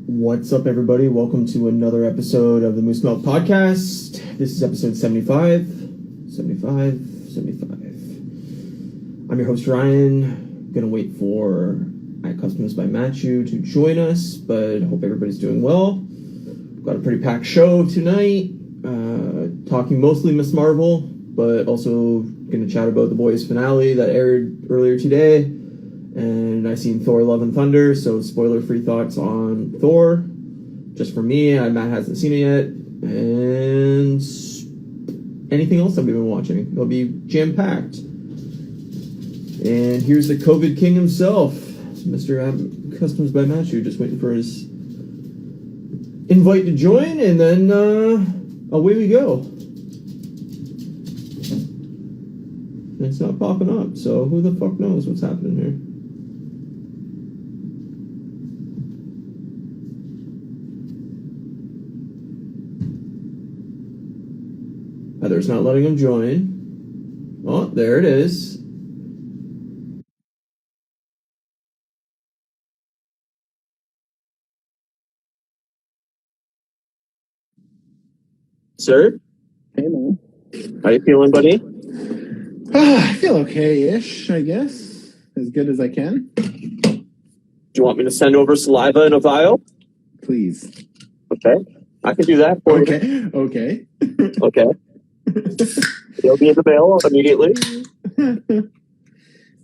What's up, everybody? Welcome to another episode of the Moose Milk Podcast. This is episode 75. I'm your host, Ryan. Gonna wait for Customs by Matthew to join us, but I hope everybody's doing well. Got a pretty packed show tonight. Talking mostly Miss Marvel, but also gonna chat about the boys' finale that aired earlier today. And I seen Thor Love and Thunder, so spoiler-free thoughts on Thor. Just for me, Matt hasn't seen it yet. And anything else that we've been watching. It'll be jam-packed. And here's the COVID king himself, Mr. Customs by Matthew, just waiting for his invite to join, and then away we go. And it's not popping up, so who the fuck knows what's happening here? Heather's not letting him join. Oh, there it is. Sir? Hey, man. How you feeling, buddy? I feel okay-ish, I guess. As good as I can. Do you want me to send over saliva in a vial? Please. Okay. I can do that for you. Okay. Okay. He'll be in the mail immediately.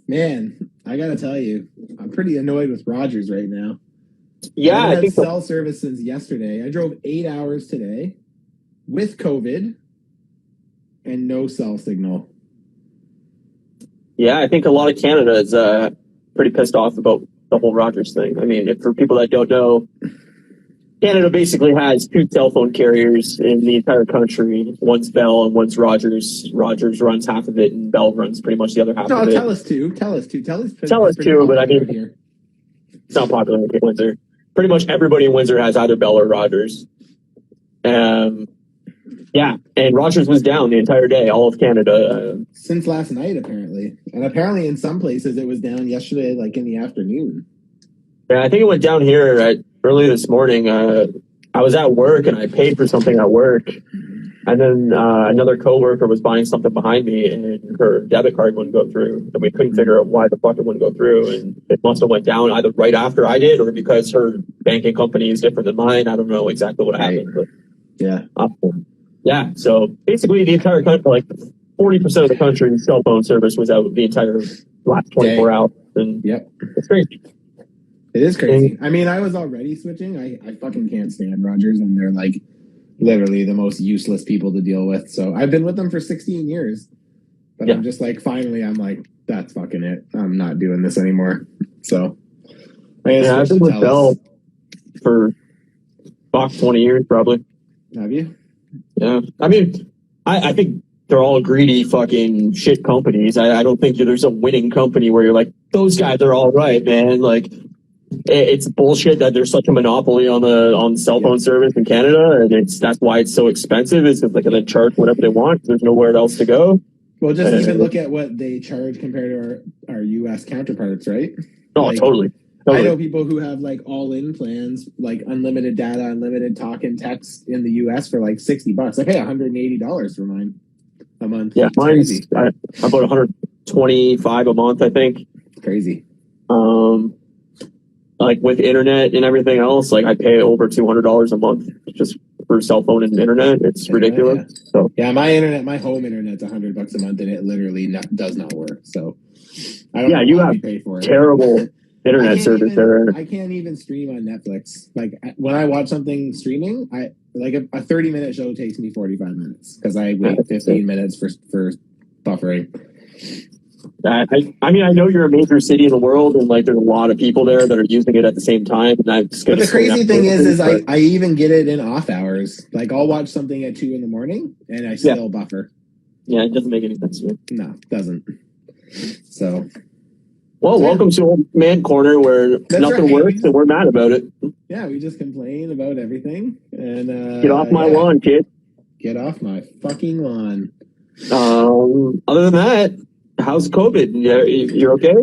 Man, I gotta tell you, I'm pretty annoyed with Rogers right now. Yeah, I I think cell service since yesterday. I drove 8 hours today with COVID and no cell signal. Yeah, I think a lot of Canada is pretty pissed off about the whole Rogers thing. I mean, for people that don't know, Canada basically has two cell phone carriers in the entire country. One's Bell and one's Rogers. Rogers runs half of it, and Bell runs pretty much the other half of it. Tell us two, but I mean, here. It's not popular in Windsor. Pretty much everybody in Windsor has either Bell or Rogers. Yeah, and Rogers was down the entire day, all of Canada. Since last night, apparently. And apparently in some places it was down yesterday, like in the afternoon. Yeah, I think it went down here early this morning. I was at work and I paid for something at work. And then another coworker was buying something behind me and her debit card wouldn't go through. And we couldn't figure out why the fuck it wouldn't go through. And it must have went down either right after I did or because her banking company is different than mine. I don't know exactly what happened. But yeah, so basically the entire country, like 40% of the country's cell phone service was out the entire last 24 hours. And it's crazy. It is crazy. I mean, I was already switching. I fucking can't stand Rogers, and they're like literally the most useless people to deal with. So I've been with them for 16 years. But I'm just like, finally, I'm like, that's fucking it. I'm not doing this anymore. So I've been with Bell for about 20 years, probably. Have you? Yeah. I mean, I think they're all greedy fucking shit companies. I don't think there's a winning company where you're like, those guys are all right, man. Like, it's bullshit that there's such a monopoly on cell phone service in Canada, and that's why it's so expensive. Is because they charge whatever they want. There's nowhere else to go. Well, just even look at what they charge compared to our U.S. counterparts, right? Oh, totally. I know people who have like all-in plans, like unlimited data, unlimited talk and text in the U.S. for like $60. I pay $180 for mine a month. Yeah, mine's about $125 a month, I think. Crazy. Like with internet and everything else, like I pay over $200 a month just for cell phone and internet. It's ridiculous. So my home internet's $100 a month, and it literally does not work. So I don't know you have pay for it. Terrible internet service there. I can't even stream on Netflix. Like when I watch something streaming, a 30-minute show takes me 45 minutes because I wait 15 minutes for buffering. I mean, I know you're a major city in the world, and like there's a lot of people there that are using it at the same time. And but the crazy thing is I even get it in off hours. Like I'll watch something at 2 a.m, and I still buffer. Yeah, it doesn't make any sense to me. No, it doesn't. So. Well, welcome to Old Man Corner, where nothing works and we're mad about it. Yeah, we just complain about everything. And get off my lawn, kid. Get off my fucking lawn. Other than that, how's COVID? You're okay?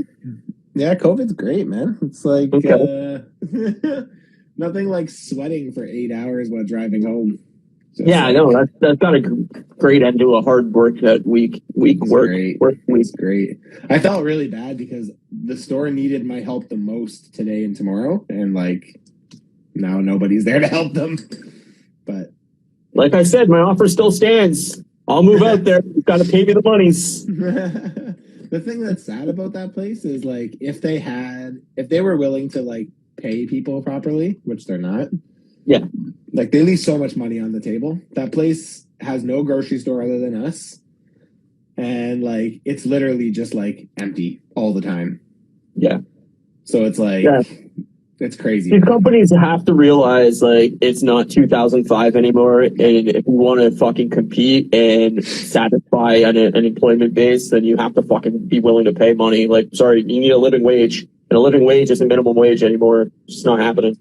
Yeah, COVID's great, man. It's like nothing like sweating for 8 hours while driving home. Yeah, I know. That's got a great end to a hard work week work week. It's great. I felt really bad because the store needed my help the most today and tomorrow, and like now nobody's there to help them. But like I said, my offer still stands. I'll move out there. You've got to pay me the monies. The thing that's sad about that place is like if they were willing to like pay people properly, which they're not. Yeah. Like they leave so much money on the table. That place has no grocery store other than us. And like it's literally just like empty all the time. Yeah. So it's like it's crazy. These companies have to realize like it's not 2005 anymore, and if you want to fucking compete and satisfy an employment base, then you have to fucking be willing to pay money. Like, sorry, you need a living wage, and a living wage isn't minimum wage anymore. It's just not happening.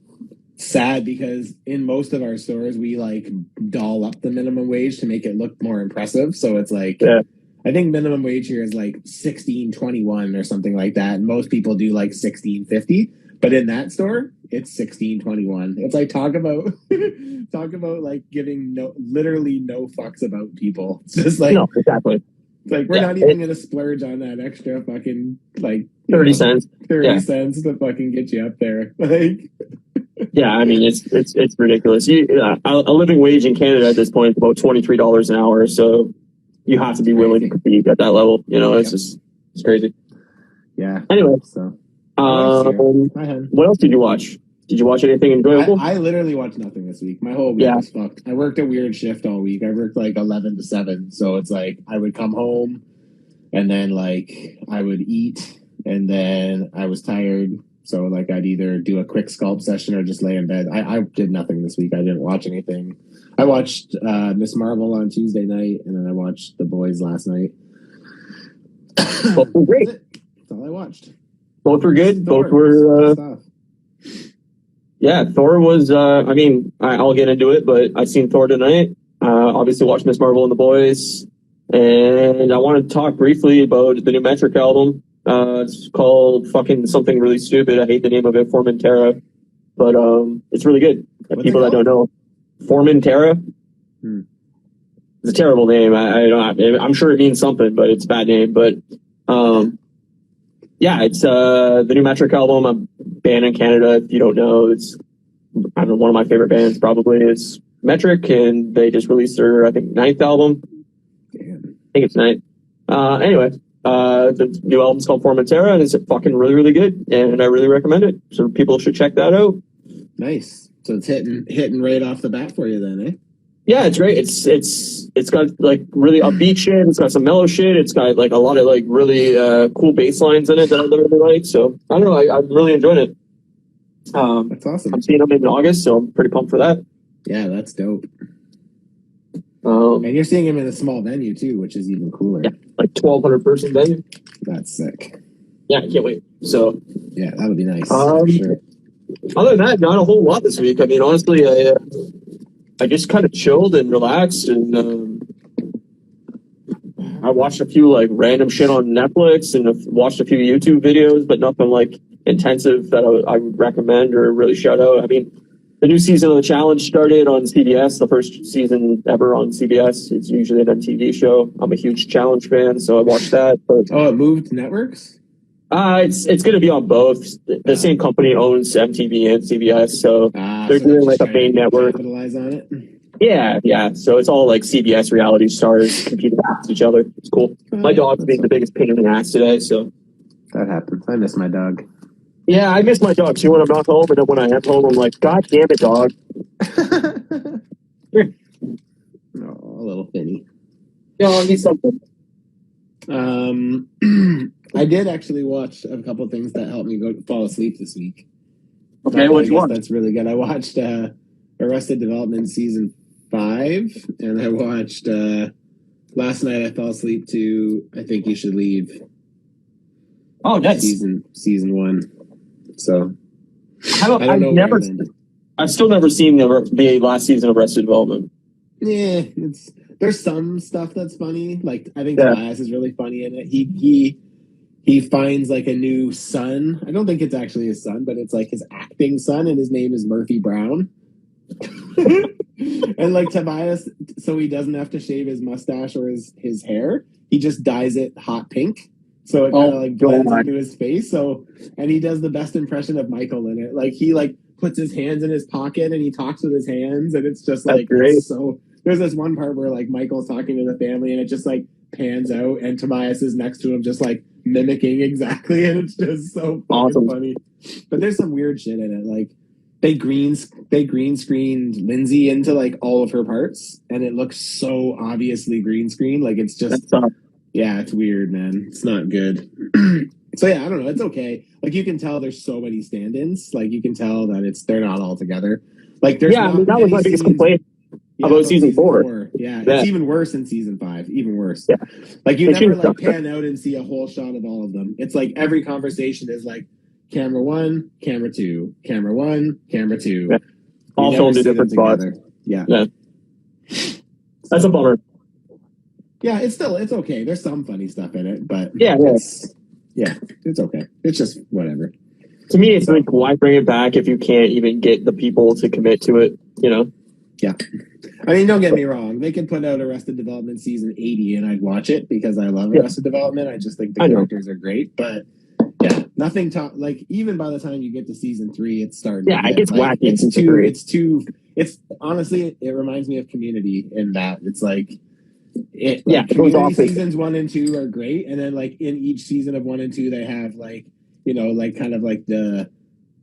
Sad because in most of our stores we like doll up the minimum wage to make it look more impressive. So it's like I think minimum wage here is like $16.21 or something like that. And most people do like $16.50. But in that store, it's $16.21. It's like talk about like giving literally no fucks about people. It's just like no, exactly. Like we're not even gonna splurge on that extra fucking like 30 cents. 30 cents to fucking get you up there. Like yeah, I mean it's ridiculous. A living wage in Canada at this point is about $23 an hour, so you have to be willing to compete at that level. You know, it's crazy. Yeah. Anyway, so what else did you watch? Did you watch anything enjoyable? I literally watched nothing this week. My whole week was fucked. I worked a weird shift all week. I worked like 11 to 7. So it's like I would come home and then like I would eat and then I was tired. So like I'd either do a quick sculpt session or just lay in bed. I did nothing this week. I didn't watch anything. I watched Miss Marvel on Tuesday night and then I watched The Boys last night. Both were great. That's all I watched. Both were good. Both were yeah, Thor was, I mean, I'll get into it, but I've seen Thor tonight. Obviously watched Miss Marvel and The Boys. And I want to talk briefly about the new Metric album. It's called fucking something really stupid. I hate the name of it, Formentera. But it's really good. People that don't know. Formentera. It's a terrible name. I'm sure it means something, but it's a bad name. But yeah, it's the new Metric album, a band in Canada. If you don't know, it's I don't know, one of my favorite bands probably is Metric, and they just released their, I think, 9th album. Damn. I think it's 9th. Anyway, the new album's called Formentera, and it's fucking really, really good, and I really recommend it. So people should check that out. Nice. So it's hitting right off the bat for you then, eh? Yeah, it's great. It's got like really upbeat shit. It's got some mellow shit. It's got like a lot of like really cool bass lines in it that I really like. So I don't know. I really enjoyed it. That's awesome. I'm seeing them in August, so I'm pretty pumped for that. Yeah, that's dope. And you're seeing him in a small venue too, which is even cooler. Yeah, like 1,200 person venue. That's sick. Yeah, I can't wait. So yeah, that would be nice. For sure. Other than that, not a whole lot this week. I mean, honestly, I just kind of chilled and relaxed, and I watched a few like random shit on Netflix and watched a few YouTube videos, but nothing like intensive that I would recommend or really shout out. I mean, the new season of The Challenge started on CBS, the first season ever on CBS. It's usually an MTV show. I'm a huge Challenge fan, so I watched that. But, it moved networks? It's going to be on both. The same company owns MTV and CBS, so they're doing like a main network. Capitalize on it. Yeah. So it's all like CBS reality stars competing against each other. It's cool. My dog's being the biggest pain in the ass today, so that happens. I miss my dog. Yeah, I miss my dog too when I'm not home, and then when I am home, I'm like, God damn it, dog. Oh, a little Finny. Yeah, I need something. I did actually watch a couple things that helped me fall asleep this week. Okay, what you watch? That's really good. I watched Arrested Development season 5, and I watched last night. I fell asleep to I Think You Should Leave. Oh, nice. Season 1. So I've still never seen the last season of Arrested Development. Yeah, there's some stuff that's funny. Like I think Tobias is really funny in it. He he finds like a new son. I don't think it's actually his son, but it's like his acting son, and his name is Murphy Brown. And like Tobias, so he doesn't have to shave his mustache or his hair. He just dyes it hot pink, so it kind of like blends into his face. So, and he does the best impression of Michael in it. Like he like puts his hands in his pocket and he talks with his hands, and it's just like it's so. There's this one part where like Michael's talking to the family, and it just like pans out, and Tobias is next to him, just like mimicking exactly, and it's just so awesome. Funny. But there's some weird shit in it, like. They green screened Lindsay into like all of her parts, and it looks so obviously green screen. Like it's just, yeah, it's weird, man. It's not good. So yeah, I don't know. It's okay. Like you can tell there's so many stand-ins. Like you can tell that they're not all together. Like there's I mean, that was my biggest complaint about season 4. Yeah, it's even worse in season 5. Even worse. Yeah. Like you never like pan out and see a whole shot of all of them. It's like every conversation is like. Camera 1, camera 2, camera 1, camera 2. Yeah. All filmed in different spots. Yeah. That's a bummer. Yeah, it's okay. There's some funny stuff in it, but it's okay. It's just whatever. To me, it's like, why bring it back if you can't even get the people to commit to it, you know? Yeah. I mean, don't get me wrong. They could put out Arrested Development season 80 and I'd watch it because I love Arrested Development. I just think the characters are great, but yeah, nothing like even by the time you get to season 3, it's starting. Yeah, it gets wacky. It's honestly, it reminds me of Community in that it's like, Community seasons 1 and 2 are great, and then like in each season of 1 and 2, they have like like kind of like the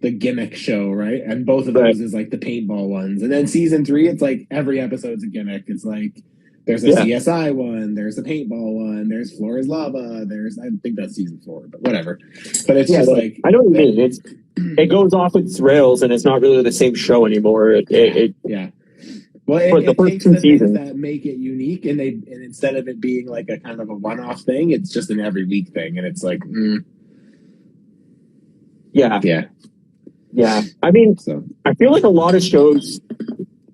gimmick show, right? And both of those is like the paintball ones, and then season 3, it's like every episode's a gimmick. It's like. There's a CSI one. There's a paintball one. There's Floor is Lava. I think that's season 4, but whatever. But it's just like I know what you mean. It goes off its rails, and it's not really the same show anymore. Well, it takes the things that make it unique, and instead of it being like a kind of a one-off thing, it's just an every week thing, and it's like, yeah. I mean, I feel like a lot of shows.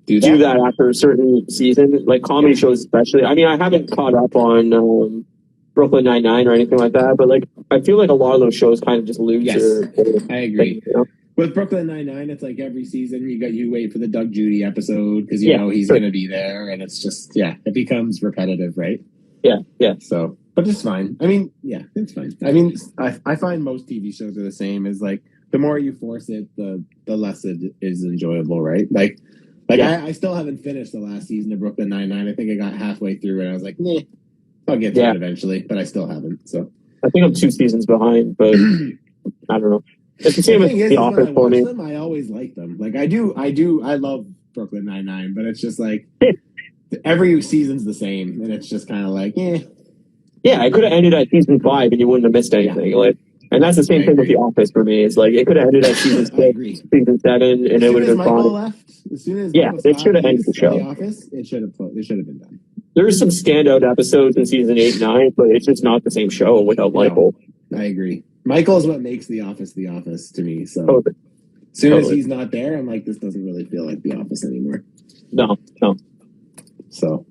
Do that after a certain season, like comedy shows especially. I mean, I haven't caught up on Brooklyn Nine-Nine or anything like that, but like I feel like a lot of those shows kind of just lose their I agree. Thing, you know? With Brooklyn Nine-Nine, it's like every season you wait for the Doug Judy episode because you know he's going to be there, and it's just it becomes repetitive, right? Yeah. So, but it's fine. I mean, it's fine. I mean, I find most TV shows are the same. Is like the more you force it, the less it is enjoyable, right? Like I still haven't finished the last season of Brooklyn Nine-Nine. I think I got halfway through and I was like, I'll get to it eventually, but I still haven't. So I think I'm 2 seasons behind, but I don't know. It's the same with The Office for me. I always like them. Like I love Brooklyn Nine-Nine, but it's just like every season's the same, and it's just kind of like, Yeah, I could have ended at season 5 and you wouldn't have missed anything. Like. And that's the same thing with The Office for me. It's like it could have ended at season 6, season 7, and it would have been fun. As soon as they should have ended the show. The Office, it should have been done. There's some standout episodes in season 8 and 9, but it's just not the same show without Michael. I agree. Michael is what makes The Office to me. So as soon as he's not there, I'm like, this doesn't really feel like The Office anymore. No. So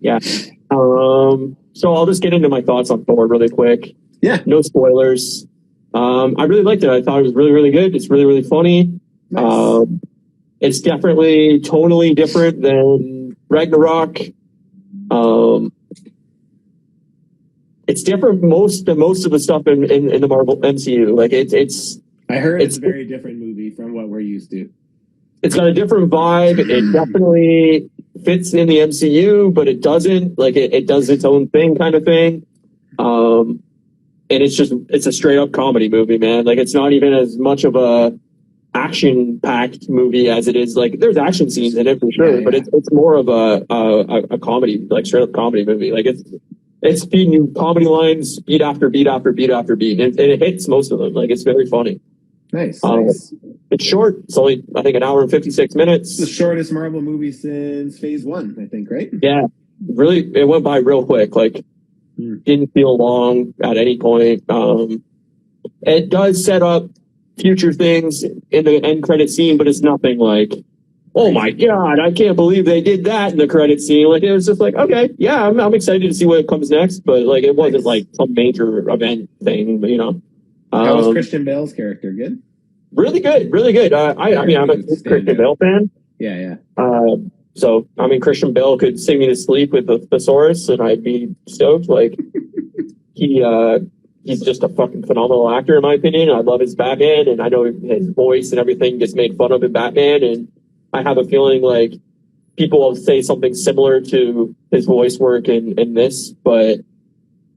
yeah. So I'll just get into my thoughts on Thor really quick. Yeah. No spoilers. I really liked it. I thought it was really, really good. It's really, really funny. Nice. It's definitely totally different than Ragnarok. It's different most of the stuff in the Marvel MCU. Like it's I heard it's a very different movie from what we're used to. It's got a different vibe. It definitely fits in the MCU, but it doesn't. Like it does its own thing kind of thing. And it's a straight up comedy movie, man. Like it's not even as much of a action packed movie as it is. Like there's action scenes in it for sure, but it's more of a comedy, like straight up comedy movie. Like it's feeding you comedy lines beat after beat after beat after beat, and it hits most of them. Like it's very funny. Nice. It's short. It's only I think an hour and 56 minutes. It's the shortest Marvel movie since Phase 1, I think. Right? Yeah, really. It went by real quick. Like. Didn't feel long at any point. It does set up future things in the end credit scene, but it's nothing like oh my God, I can't believe they did that in the credit scene. Like, it was just like, okay, yeah, I'm excited to see what comes next, but like, it wasn't like some major event thing, you know. How was Christian Bale's character? Good? Really good, really good. I mean, I'm a Christian Bale fan. Yeah. So, I mean, Christian Bale could sing me to sleep with the thesaurus, and I'd be stoked. Like, he's just a fucking phenomenal actor, in my opinion. I love his Batman, and I know his voice and everything gets made fun of in Batman, and I have a feeling like people will say something similar to his voice work in this, but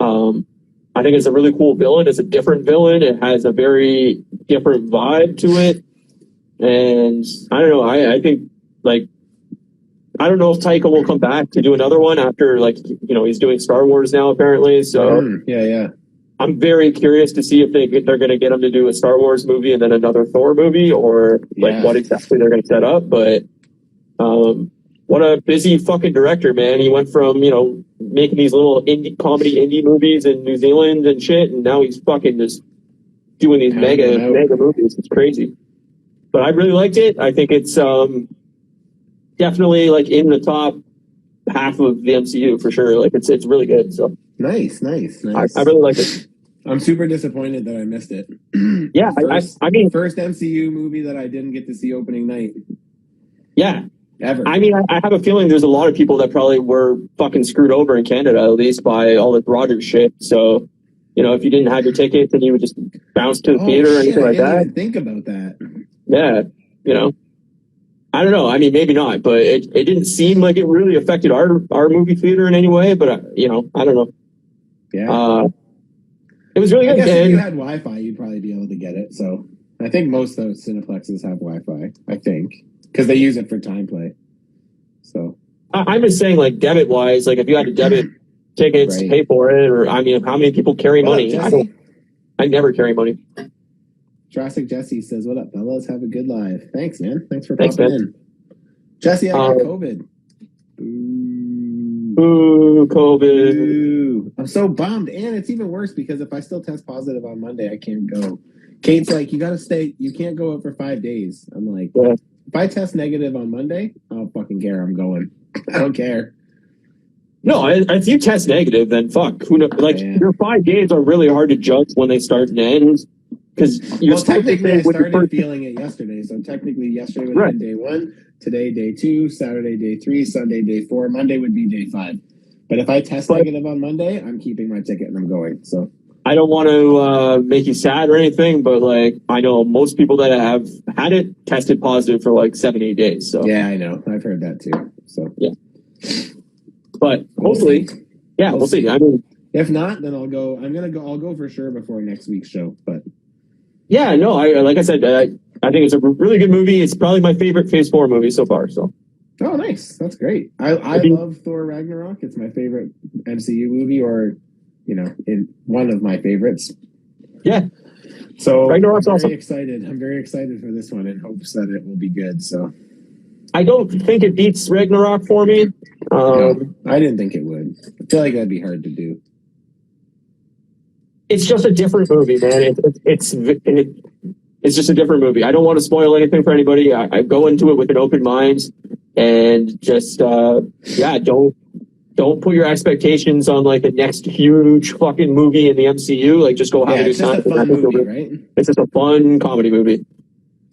I think it's a really cool villain. It's a different villain. It has a very different vibe to it, and I don't know. I think like. I don't know if Taika will come back to do another one after, like, you know, he's doing Star Wars now, apparently. So yeah. I'm very curious to see if they're going to get him to do a Star Wars movie and then another Thor movie, or like what exactly they're going to set up. But what a busy fucking director, man. He went from, you know, making these little indie movies in New Zealand and shit, and now he's fucking just doing these mega movies. It's crazy. But I really liked it. I think it's definitely like in the top half of the MCU for sure. Like it's really good. So nice. I really like it. I'm super disappointed that I missed it. Yeah, I mean, first MCU movie that I didn't get to see opening night. Yeah, ever. I mean, I have a feeling there's a lot of people that probably were fucking screwed over in Canada, at least by all this Rogers shit. So, you know, if you didn't have your tickets and you would just bounce to the theater or anything like that. I didn't even think about that. Yeah, you know. I don't know. I mean, maybe not, but it didn't seem like it really affected our movie theater in any way. But you know, I don't know. Yeah, it was really good. I guess if you had Wi-Fi, you'd probably be able to get it. So I think most of those Cineplexes have Wi-Fi. I think because they use it for time play. So I'm just saying, like debit wise, like if you had to debit tickets, pay for it, or I mean, how many people carry money? I never carry money. Jurassic Jesse says, "What up, fellas? Have a good live." Thanks, man. Thanks for popping in. Jesse, I got COVID. Boo, COVID. Boo. I'm so bummed, and it's even worse because if I still test positive on Monday, I can't go. Kate's like, "You gotta stay. You can't go out for 5 days." I'm like, if I test negative on Monday, I don't fucking care. I'm going. I don't care. No, if you test negative, then fuck. Who knows? Like your 5 days are really hard to judge when they start and end. Because technically I started feeling it yesterday. So technically yesterday would have been day 1, today day 2, Saturday day 3, Sunday day 4, Monday would be day 5. But if I test negative on Monday, I'm keeping my ticket and I'm going. So I don't want to make you sad or anything, but like I know most people that have had it tested positive for like 7-8 days. So yeah, I know. I've heard that too. So yeah. But hopefully, we'll see. I mean, if not, then I'll go. I'll go for sure before next week's show. But yeah, no, like I said, I think it's a really good movie. It's probably my favorite Phase 4 movie so far. So, oh, nice, that's great. I love Thor Ragnarok. It's my favorite MCU movie, or one of my favorites. Yeah. So Ragnarok's I'm awesome. Excited. I'm very excited for this one in hopes that it will be good. So I don't think it beats Ragnarok for me. No, I didn't think it would. I feel like that'd be hard to do. It's just a different movie, man. It's just a different movie. I don't want to spoil anything for anybody. I go into it with an open mind and just don't put your expectations on like the next huge fucking movie in the MCU. Like just go have a good time. It's just a fun movie, right? It's just a fun comedy movie.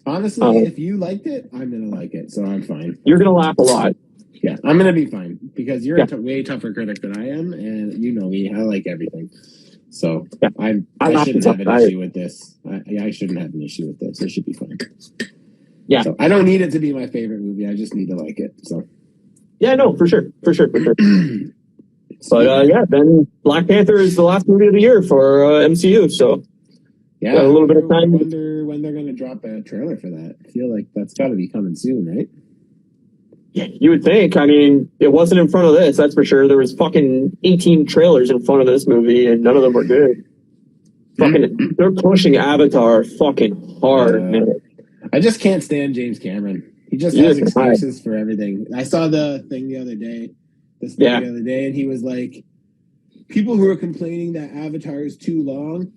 Honestly, if you liked it, I'm gonna like it, so I'm fine. You're gonna laugh a lot. Yeah, I'm gonna be fine because you're a way tougher critic than I am, and you know me. I like everything. So I shouldn't have an issue with this. I shouldn't have an issue with this. It should be fine. Yeah. So I don't need it to be my favorite movie. I just need to like it. So. Yeah, no, for sure. But then Black Panther is the last movie of the year for MCU. So yeah, a little bit of time. I wonder when they're going to drop a trailer for that. I feel like that's got to be coming soon, right? Yeah, you would think. I mean, it wasn't in front of this, that's for sure. There was fucking 18 trailers in front of this movie, and none of them were good. Fucking, they're pushing Avatar fucking hard, man. I just can't stand James Cameron. He just has excuses for everything. I saw the thing the other day, and he was like, people who are complaining that Avatar is too long,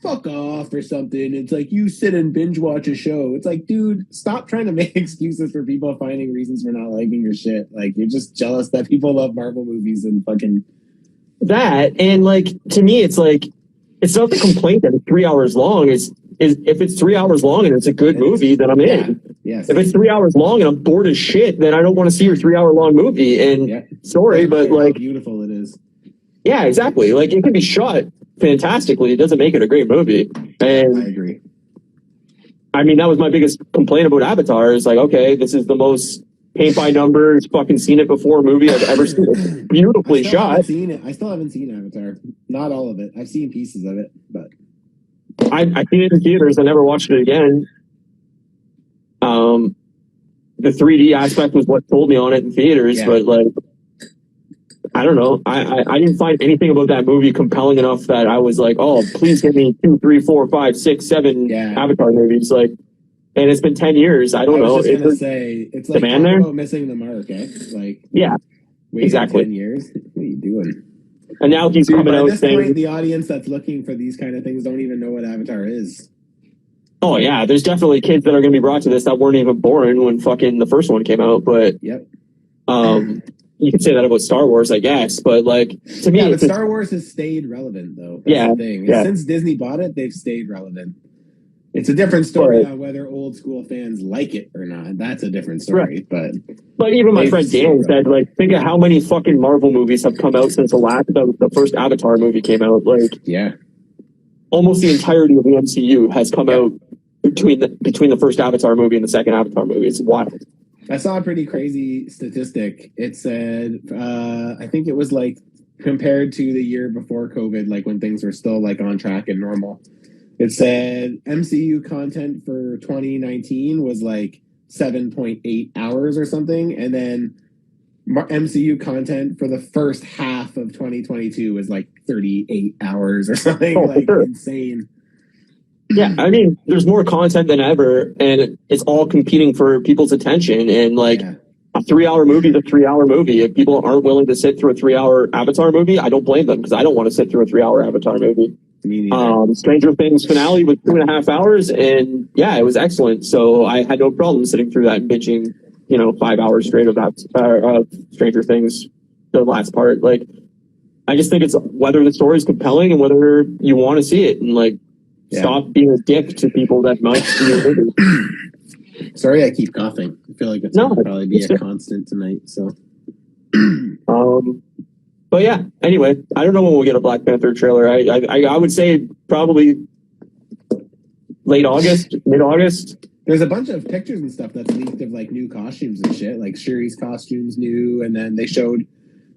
fuck off or something. It's like you sit and binge watch a show. It's like, dude, stop trying to make excuses for people finding reasons for not liking your shit. Like, you're just jealous that people love Marvel movies and fucking that. And like, to me, it's like, it's not the complaint that it's 3 hours long. Is if it's 3 hours long and it's a good movie, then I'm in. Yes. If it's 3 hours long and I'm bored as shit, then I don't want to see your 3 hour long movie. And sorry, but like, how beautiful it is. Yeah, exactly. Like, it can be shot fantastically. It doesn't make it a great movie. And I agree. I mean, that was my biggest complaint about Avatar. Is like, okay, this is the most paint by numbers, fucking seen it before movie I've ever seen. It's beautifully shot. I still haven't seen Avatar. Not all of it. I've seen pieces of it, but I've seen it in theaters. I never watched it again. The 3D aspect was what sold me on it in theaters, but like, I don't know. I didn't find anything about that movie compelling enough that I was like, oh, please give me 2, 3, 4, 5, 6, 7 Avatar movies. Like, and it's been 10 years. I don't know. I was just gonna say, it's like demand there? about missing the mark, eh? Like, exactly. 10 years. What are you doing? And now he's coming out saying, point, the audience that's looking for these kind of things don't even know what Avatar is. Oh yeah, there's definitely kids that are going to be brought to this that weren't even born when fucking the first one came out. But you could say that about Star Wars, I guess. But like, to me, but Star Wars has stayed relevant though. That's the thing. Since Disney bought it, they've stayed relevant. It's a different story on whether old school fans like it or not. That's a different story. But even my friend Dan said, like, think of how many fucking Marvel movies have come out since the first Avatar movie came out. Like, almost the entirety of the MCU has come out between the first Avatar movie and the second Avatar movie. It's wild. I saw a pretty crazy statistic. It said, I think it was like compared to the year before COVID, like when things were still like on track and normal. It said MCU content for 2019 was like 7.8 hours or something. And then MCU content for the first half of 2022 was like 38 hours or something. Insane. Yeah, I mean, there's more content than ever, and it's all competing for people's attention. And like, a 3 hour movie is a 3 hour movie. If people aren't willing to sit through a 3 hour Avatar movie, I don't blame them, because I don't want to sit through a 3 hour Avatar movie. Stranger Things finale was 2.5 hours, and it was excellent. So I had no problem sitting through that and binging, 5 hours straight of Stranger Things, the last part. Like, I just think it's whether the story is compelling and whether you want to see it, and like, stop being a dick to people that might see your movie. Sorry, I keep coughing. I feel like it's going to probably be a constant tonight. So, but yeah. Anyway, I don't know when we'll get a Black Panther trailer. I would say probably late August, mid August. There's a bunch of pictures and stuff that's leaked of like new costumes and shit. Like Shuri's costume's new, and then they showed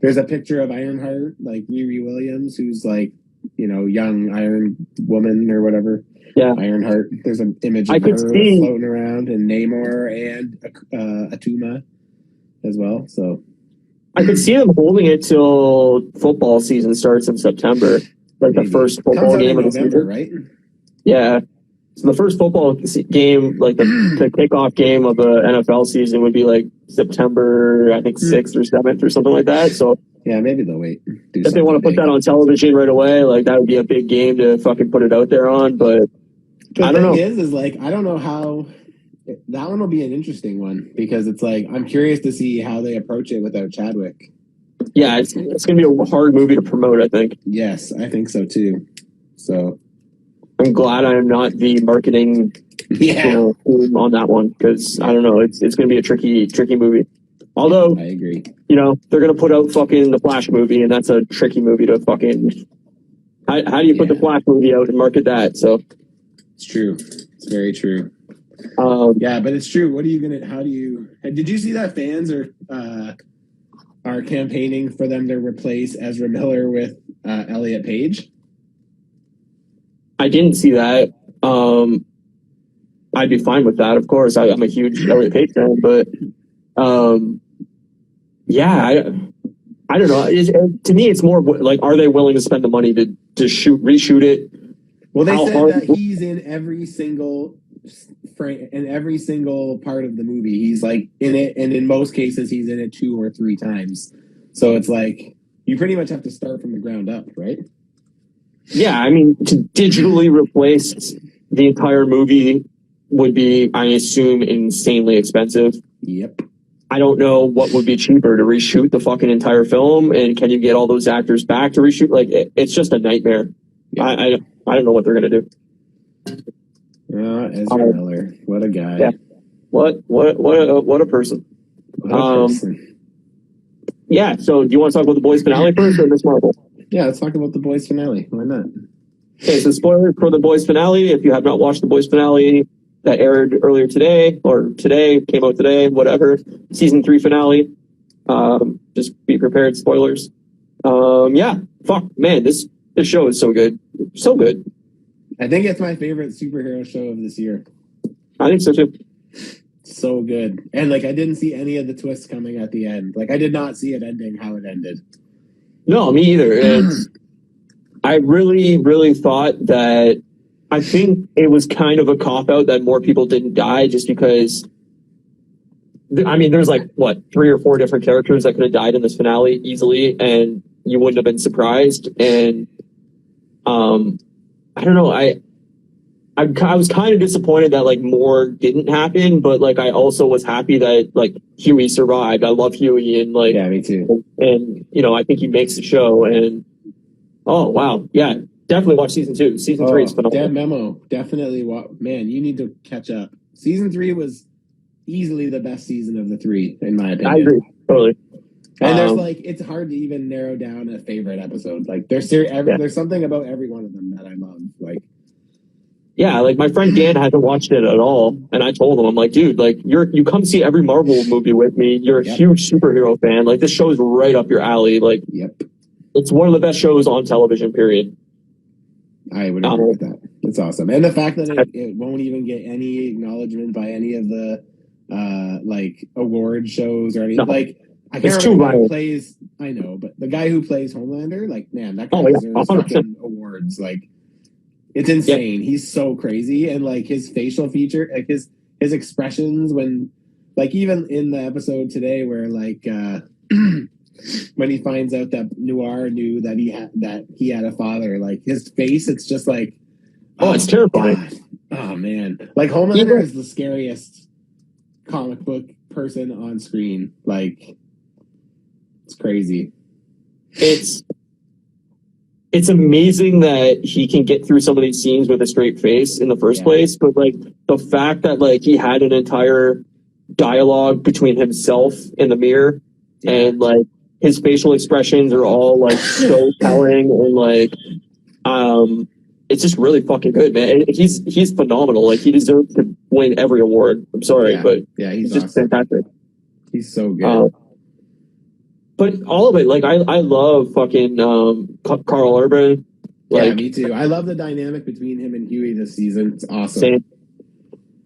there's a picture of Ironheart, like Riri Williams, who's like, young Iron Woman or whatever. Yeah, Ironheart. There's an image of her floating around, and Namor and Atuma as well. So I could see them holding it till football season starts in September, like the first football game of the season, right? Yeah. So the first football game, like the kickoff game of the NFL season, would be like September, I think 6th or 7th or something like that. So yeah, maybe they'll wait. If they want to put that on television right away, like that would be a big game to fucking put it out there on. But I don't know. The thing is like, I don't know how that one will be an interesting one, because it's like, I'm curious to see how they approach it without Chadwick. Yeah, it's going to be a hard movie to promote, I think. Yes, I think so too. So I'm glad I'm not the marketing team on that one, because I don't know, it's going to be a tricky movie. Although I agree, they're going to put out fucking the Flash movie, and that's a tricky movie to fucking. How do you put the Flash movie out and market that? So it's true. It's very true. But it's true. What are you gonna? How do you? Did you see that fans are campaigning for them to replace Ezra Miller with Elliot Page? I didn't see that. I'd be fine with that, of course. I'm a huge Elliot Page fan, but I don't know. To me, it's more like, are they willing to spend the money to reshoot it? Well, they said that he's in every single frame, in every single part of the movie. He's like in it, and in most cases, he's in it 2 or 3 times. So it's like you pretty much have to start from the ground up, right? Yeah, I mean, to digitally replace the entire movie would be, I assume, insanely expensive. Yep. I don't know what would be cheaper to reshoot the fucking entire film, and can you get all those actors back to reshoot? Like, it's just a nightmare. Yeah. I don't know what they're gonna do. Ezra Miller, what a guy! Yeah. What a person. What a person. Yeah. So, do you want to talk about the boys finale first, or Miss Marvel? Yeah, let's talk about the boys finale. Why not? Okay, so spoiler for the boys finale. If you have not watched the boys finale that aired earlier today, or today, came out today, whatever, season 3 finale. Just be prepared, spoilers. Yeah, fuck, man, this show is so good. So good. I think it's my favorite superhero show of this year. I think so too. So good. And like, I didn't see any of the twists coming at the end. Like, I did not see it ending how it ended. No, me either. I really, really thought that, I think it was kind of a cop-out that more people didn't die, just because, I mean, there's like, what, 3 or 4 different characters that could have died in this finale easily, and you wouldn't have been surprised. And I don't know, I was kind of disappointed that like more didn't happen, but like I also was happy that like Huey survived. I love Huey, and like, yeah, me too. And you know, I think he makes the show. And oh wow, yeah, definitely watch season 2. Season 3 is phenomenal. Dead Memo, definitely. Man, you need to catch up. Season 3 was easily the best season of the 3, in my opinion. I agree, totally. And there's like, it's hard to even narrow down a favorite episode. Like, there's something about every one of them that I love. Like, yeah, like my friend Dan hasn't watched it at all, and I told him, I'm like, dude, like you come see every Marvel movie with me. You're a huge superhero fan. Like, this show is right up your alley. Like, it's one of the best shows on television. Period. I would agree with that. It's awesome, and the fact that it won't even get any acknowledgement by any of the like award shows or anything. No. Like, I can't remember who plays. I know, but the guy who plays Homelander, like, man, that guy deserves fucking awards. Like, it's insane. He's so crazy, and like his facial feature, like his expressions when, like, even in the episode today where like when he finds out that Noir knew that he had a father, like his face, it's just like, it's terrifying. God. Oh man, like Homelander is the scariest comic book person on screen. Like, it's crazy. It's amazing that he can get through some of these scenes with a straight face in the first place, but like the fact that like he had an entire dialogue between himself and the mirror, and like his facial expressions are all like so telling, and like it's just really fucking good, man. He's phenomenal. Like, he deserves to win every award. I'm sorry, but he's just awesome. fantastic. He's so good. But all of it, like, I love fucking Carl Urban. Like, yeah, me too. I love the dynamic between him and Huey this season. It's awesome. Same.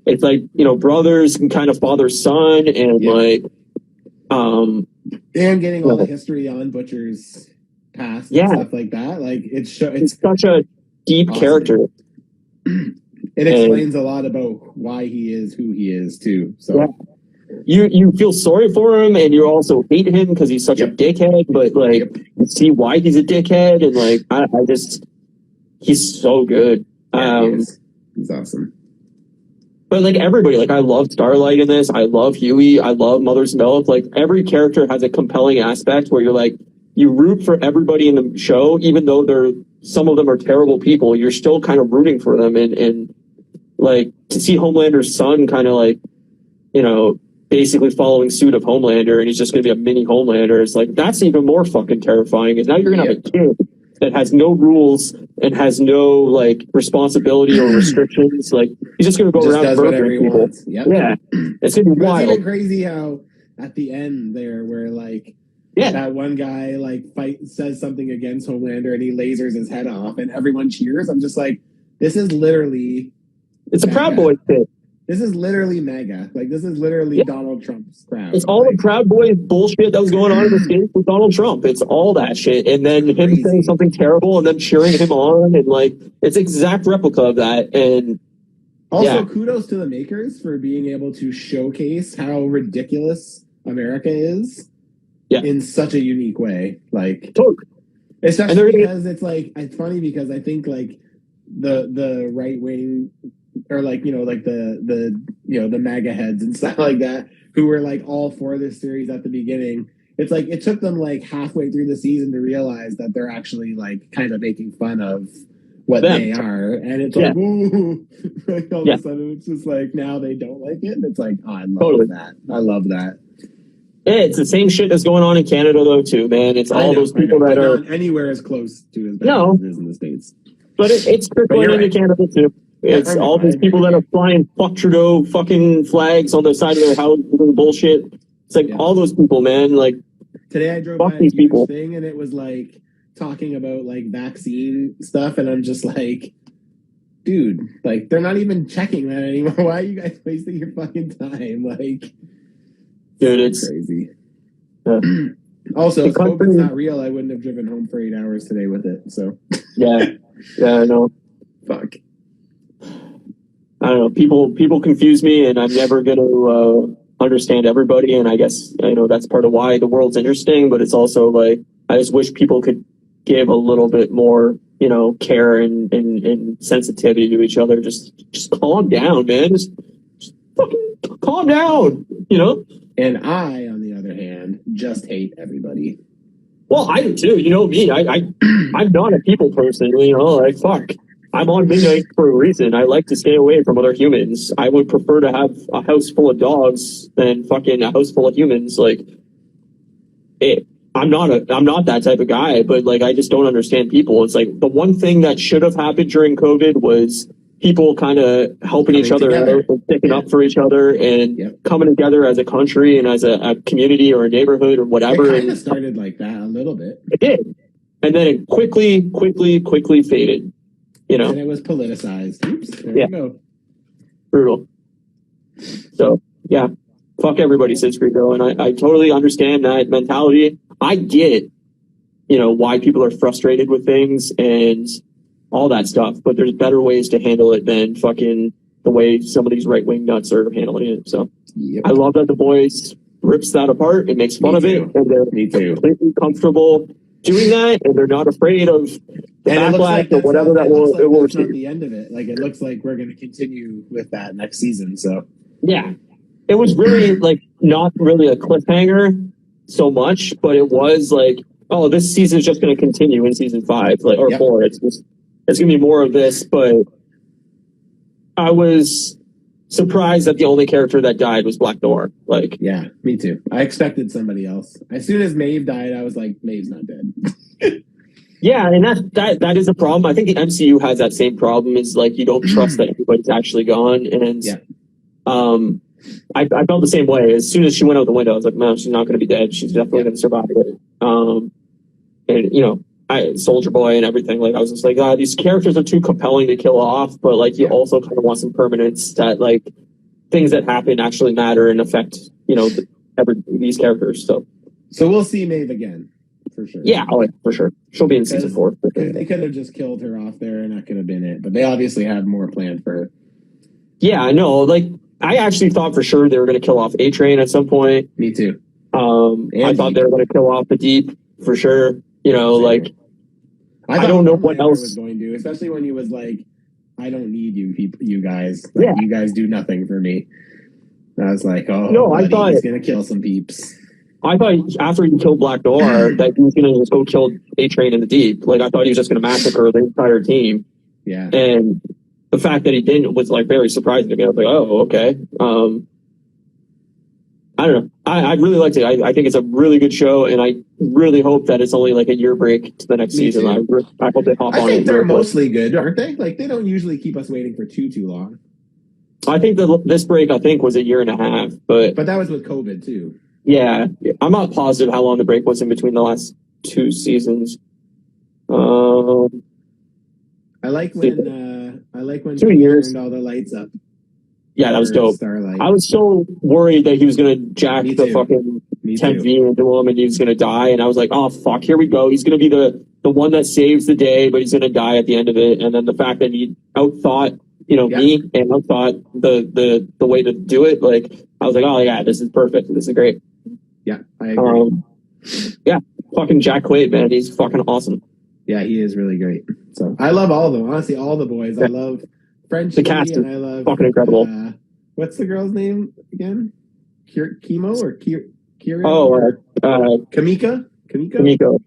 It's like, you know, brothers and kind of father-son, and like, and getting all the history on Butcher's past and stuff like that. Like, it's such a deep character. It explains a lot about why he is who he is too. So you feel sorry for him, and you also hate him because he's such a dickhead. But like, you see why he's a dickhead, and like, I just, he's so good. He's awesome. But like everybody, like, I love Starlight in this. I love Huey. I love Mother's Milk. Like, every character has a compelling aspect where you're like, you root for everybody in the show, even though some of them are terrible people. You're still kind of rooting for them, and like, to see Homelander's son kind of like, you know, basically following suit of Homelander, and he's just going to be a mini Homelander. It's like, that's even more fucking terrifying, because now you're going to have a kid that has no rules and has no like responsibility or restrictions. Like, he's just going to go around murdering people. Yeah, it's going to be wild. It's even crazy how at the end there, where like that one guy like says something against Homelander and he lasers his head off, and everyone cheers. I'm just like, this is literally, it's a Proud Boy thing. This is literally mega. Like, this is literally Donald Trump's crowd. It's all the Proud Boy bullshit that was going on in the States with Donald Trump. It's all that shit. And then him saying something terrible and then cheering him on. And like, it's exact replica of that. And also, kudos to the makers for being able to showcase how ridiculous America is in such a unique way. Like, Especially because it's funny because I think like the right wing or like the MAGA heads and stuff like that who were like all for this series at the beginning. It's like it took them like halfway through the season to realize that they're actually like kind of making fun of what they are, and it's like, ooh, like all of a sudden it's just like now they don't like it, and it's like, oh, I love that. I love that. Yeah, it's the same shit that's going on in Canada though too, man. It's all those people that are not anywhere as close to as bad as it is in the States. But it's trickling into Canada too. It's all these people that are flying fuck Trudeau fucking flags on the side of their house doing bullshit. It's like all those people, man. Like today I drove by these people thing and it was like talking about like vaccine stuff, and I'm just like, dude, like they're not even checking that anymore. Why are you guys wasting your fucking time? Like, dude, it's crazy. Also, if COVID's not real, I wouldn't have driven home for 8 hours today with it. So yeah, I know. Fuck. I don't know. People confuse me, and I'm never going to understand everybody. And I guess that's part of why the world's interesting. But it's also like I just wish people could give a little bit more, care and sensitivity to each other. Just calm down, man. Just fucking calm down. And I, on the other hand, just hate everybody. Well, I do too. You know me. I'm not a people person. Like fuck. I'm on midnight for a reason. I like to stay away from other humans. I would prefer to have a house full of dogs than fucking a house full of humans. Like, I'm not that type of guy. But like, I just don't understand people. It's like the one thing that should have happened during COVID was people kind of helping each other out and sticking up for each other and coming together as a country and as a community or a neighborhood or whatever. It kind of started like that a little bit. It did. And then it quickly faded. And it was politicized. Oops, there we go. Brutal. So, yeah. Fuck everybody, says Rico. And I totally understand that mentality. I get, why people are frustrated with things and all that stuff. But there's better ways to handle it than fucking the way some of these right-wing nuts are handling it. So, I love that The Boys rips that apart and makes fun of it. And they're completely comfortable doing that. And they're not afraid of the backlash or whatever that will. It will not the end of it. Like it looks like we're going to continue with that next season. So yeah, it was really like not really a cliffhanger so much, but it was like, oh, this season is just going to continue in season 5, like or 4. It's going to be more of this. But I was surprised that the only character that died was Black Noir. Like, yeah, me too. I expected somebody else. As soon as Maeve died, I was like, Maeve's not dead. Yeah, and that is a problem. I think the MCU has that same problem. Is like you don't trust that everybody's actually gone, and I felt the same way. As soon as she went out the window, I was like, no, she's not going to be dead. She's definitely going to survive it. And Soldier Boy and everything. Like I was just like, these characters are too compelling to kill off, but like you also kind of want some permanence that like things that happen actually matter and affect these characters. So we'll see Maeve again. For sure. Yeah, for sure. She'll be in season 4. They could have just killed her off there and that could have been it. But they obviously have more planned for her. Yeah, I know. Like, I actually thought for sure they were going to kill off A-Train at some point. Me too. I thought they were going to kill off the Deep for sure. Like, I don't know what else was going to, especially when he was like, I don't need you guys. Like, you guys do nothing for me. And I was like, oh, no, I thought he's going to kill some peeps. I thought after he killed Black Noir that he was going to just go kill A-Train in the Deep. Like, I thought he was just going to massacre the entire team. Yeah. And the fact that he didn't was, like, very surprising to me. I was like, oh, okay. I don't know. I really liked it. I think it's a really good show, and I really hope that it's only, like, a year break to the next season. I hope they hop on it. I think they're mostly good, aren't they? Like, they don't usually keep us waiting for too long. I think this break, was a year and a half. But that was with COVID, too. Yeah, I'm not positive how long the break was in between the last 2 seasons. I like when 2 years turned all the lights up. Yeah, that was dope. Starlight. I was so worried that he was gonna jack the fucking 10V into him and he was gonna die, and I was like, oh fuck, here we go. He's gonna be the one that saves the day, but he's gonna die at the end of it. And then the fact that he outthought me and outthought the way to do it, like I was like, oh yeah, this is perfect. This is great. Yeah, I agree. Fucking Jack Quaid, man, he's fucking awesome. Yeah, he is really great. So I love all of them. Honestly, all the boys. I love Frenchie, The cast is and I love fucking incredible. What's the girl's name again? Chemo or Kira? Oh, or Kamiko? Kamiko.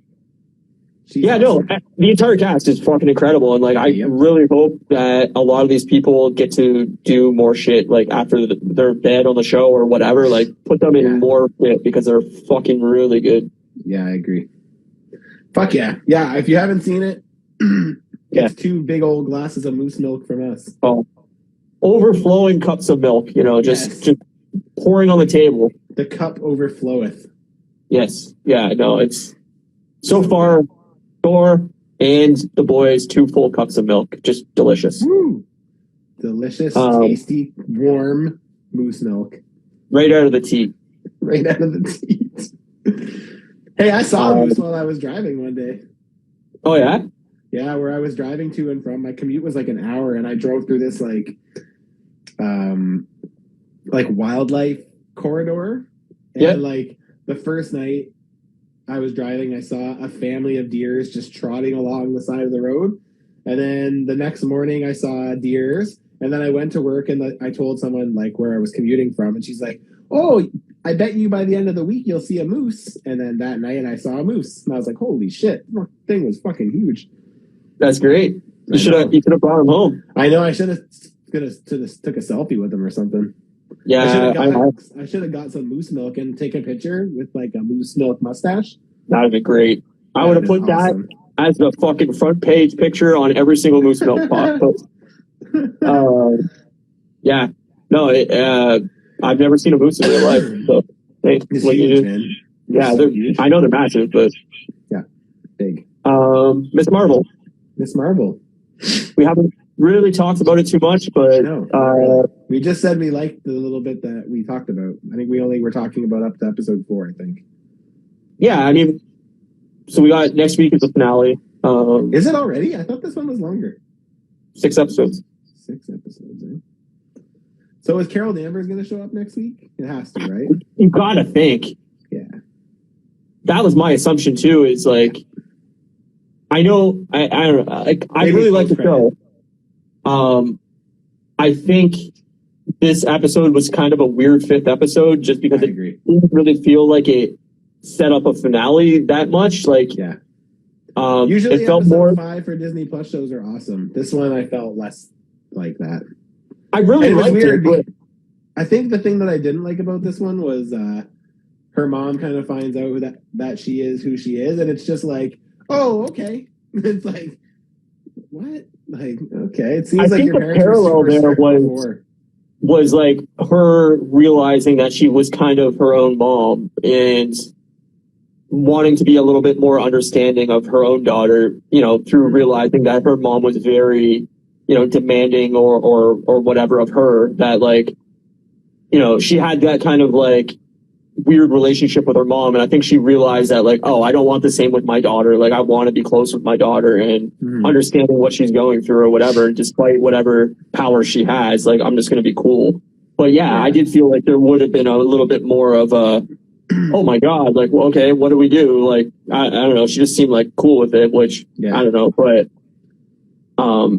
She's Yeah, awesome. no, the entire cast is fucking incredible, and like I really hope that a lot of these people get to do more shit like after they're dead on the show or whatever. Like put them in more shit because they're fucking really good. Yeah, I agree. Fuck yeah. Yeah, if you haven't seen it, it's 2 big old glasses of moose milk from us. Oh, overflowing cups of milk, just pouring on the table. The cup overfloweth. Yes. Yeah, no, it's so far Thor and the boys 2 full cups of milk. Just delicious. Woo! Delicious, tasty, warm moose milk. Right out of the teat. Right out of the teat. Hey, I saw a moose while I was driving one day. Oh, yeah? Yeah, where I was driving to and from. My commute was like an hour, and I drove through this like wildlife corridor. And like the first night I was driving, I saw a family of deers just trotting along the side of the road. And then the next morning I saw deers. And then I went to work and I told someone like where I was commuting from. And she's like, oh, I bet you by the end of the week you'll see a moose. And then that night I saw a moose. And I was like, holy shit, the thing was fucking huge. That's great. You should have brought him home. I know. I should have took a selfie with him or something. Yeah, I should have got some moose milk and take a picture with like a moose milk mustache. That would be great. I would have put that as the fucking front page picture on every single moose milk post. Yeah. No, I've never seen a moose in real life. So, it's huge, man. Yeah, so huge. I know they're massive, but yeah, big. Miss Marvel. We haven't really talked about it too much, but we just said we liked the little bit that we talked about. I think we only were talking about up to episode 4, I think. Yeah, I mean, so we got next week is the finale. Is it already? I thought this one was longer. 6 episodes. 6 episodes, eh? So is Carol Danvers going to show up next week? It has to, right? You gotta think. Yeah. That was my assumption too. Is like, I know, I don't know. Like, I really like the show. I think this episode was kind of a weird 5th episode, just because it didn't really feel like it set up a finale that much. Like, usually it felt episode more 5 for Disney Plus shows are awesome. This one I felt less like that. I really liked it. But I think the thing that I didn't like about this one was her mom kind of finds out that she is who she is, and it's just like, oh, okay. It's like, what? Like, okay. It seems like your parents parallel were super there was like her realizing that she was kind of her own mom and wanting to be a little bit more understanding of her own daughter, through realizing that her mom was very, demanding or whatever of her, that like, she had that kind of like weird relationship with her mom. And I think she realized that like, oh, I don't want the same with my daughter. Like, I want to be close with my daughter and understanding what she's going through or whatever, despite whatever power she has. Like, I'm just going to be cool. But yeah, I did feel like there would have been a little bit more of a, oh my God, like, well, okay, what do we do? Like, I don't know. She just seemed like cool with it, which I don't know, but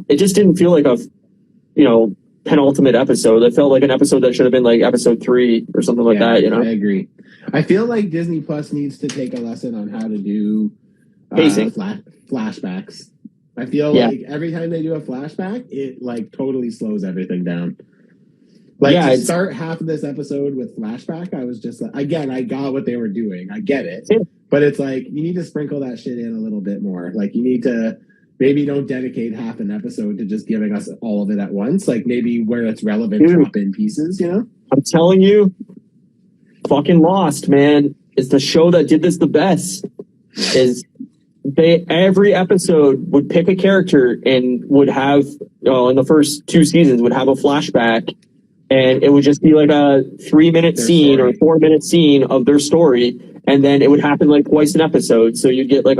it just didn't feel like a, penultimate episode. It felt like an episode that should have been like episode 3 or something like that, I agree. I feel like Disney Plus needs to take a lesson on how to do pacing. Flashbacks. I feel like every time they do a flashback, it like totally slows everything down. Like to start half of this episode with flashback, I was just like, again, I got what they were doing. I get it. But it's like, you need to sprinkle that shit in a little bit more. Like, you need to maybe don't dedicate half an episode to just giving us all of it at once. Like, maybe where it's relevant, drop in pieces, I'm telling you, fucking Lost, man, is the show that did this the best. Is every episode would pick a character and would have, in the first 2 seasons, would have a flashback. And it would just be like a 3-minute scene or 4-minute scene of their story. And then it would happen like twice an episode. So you'd get like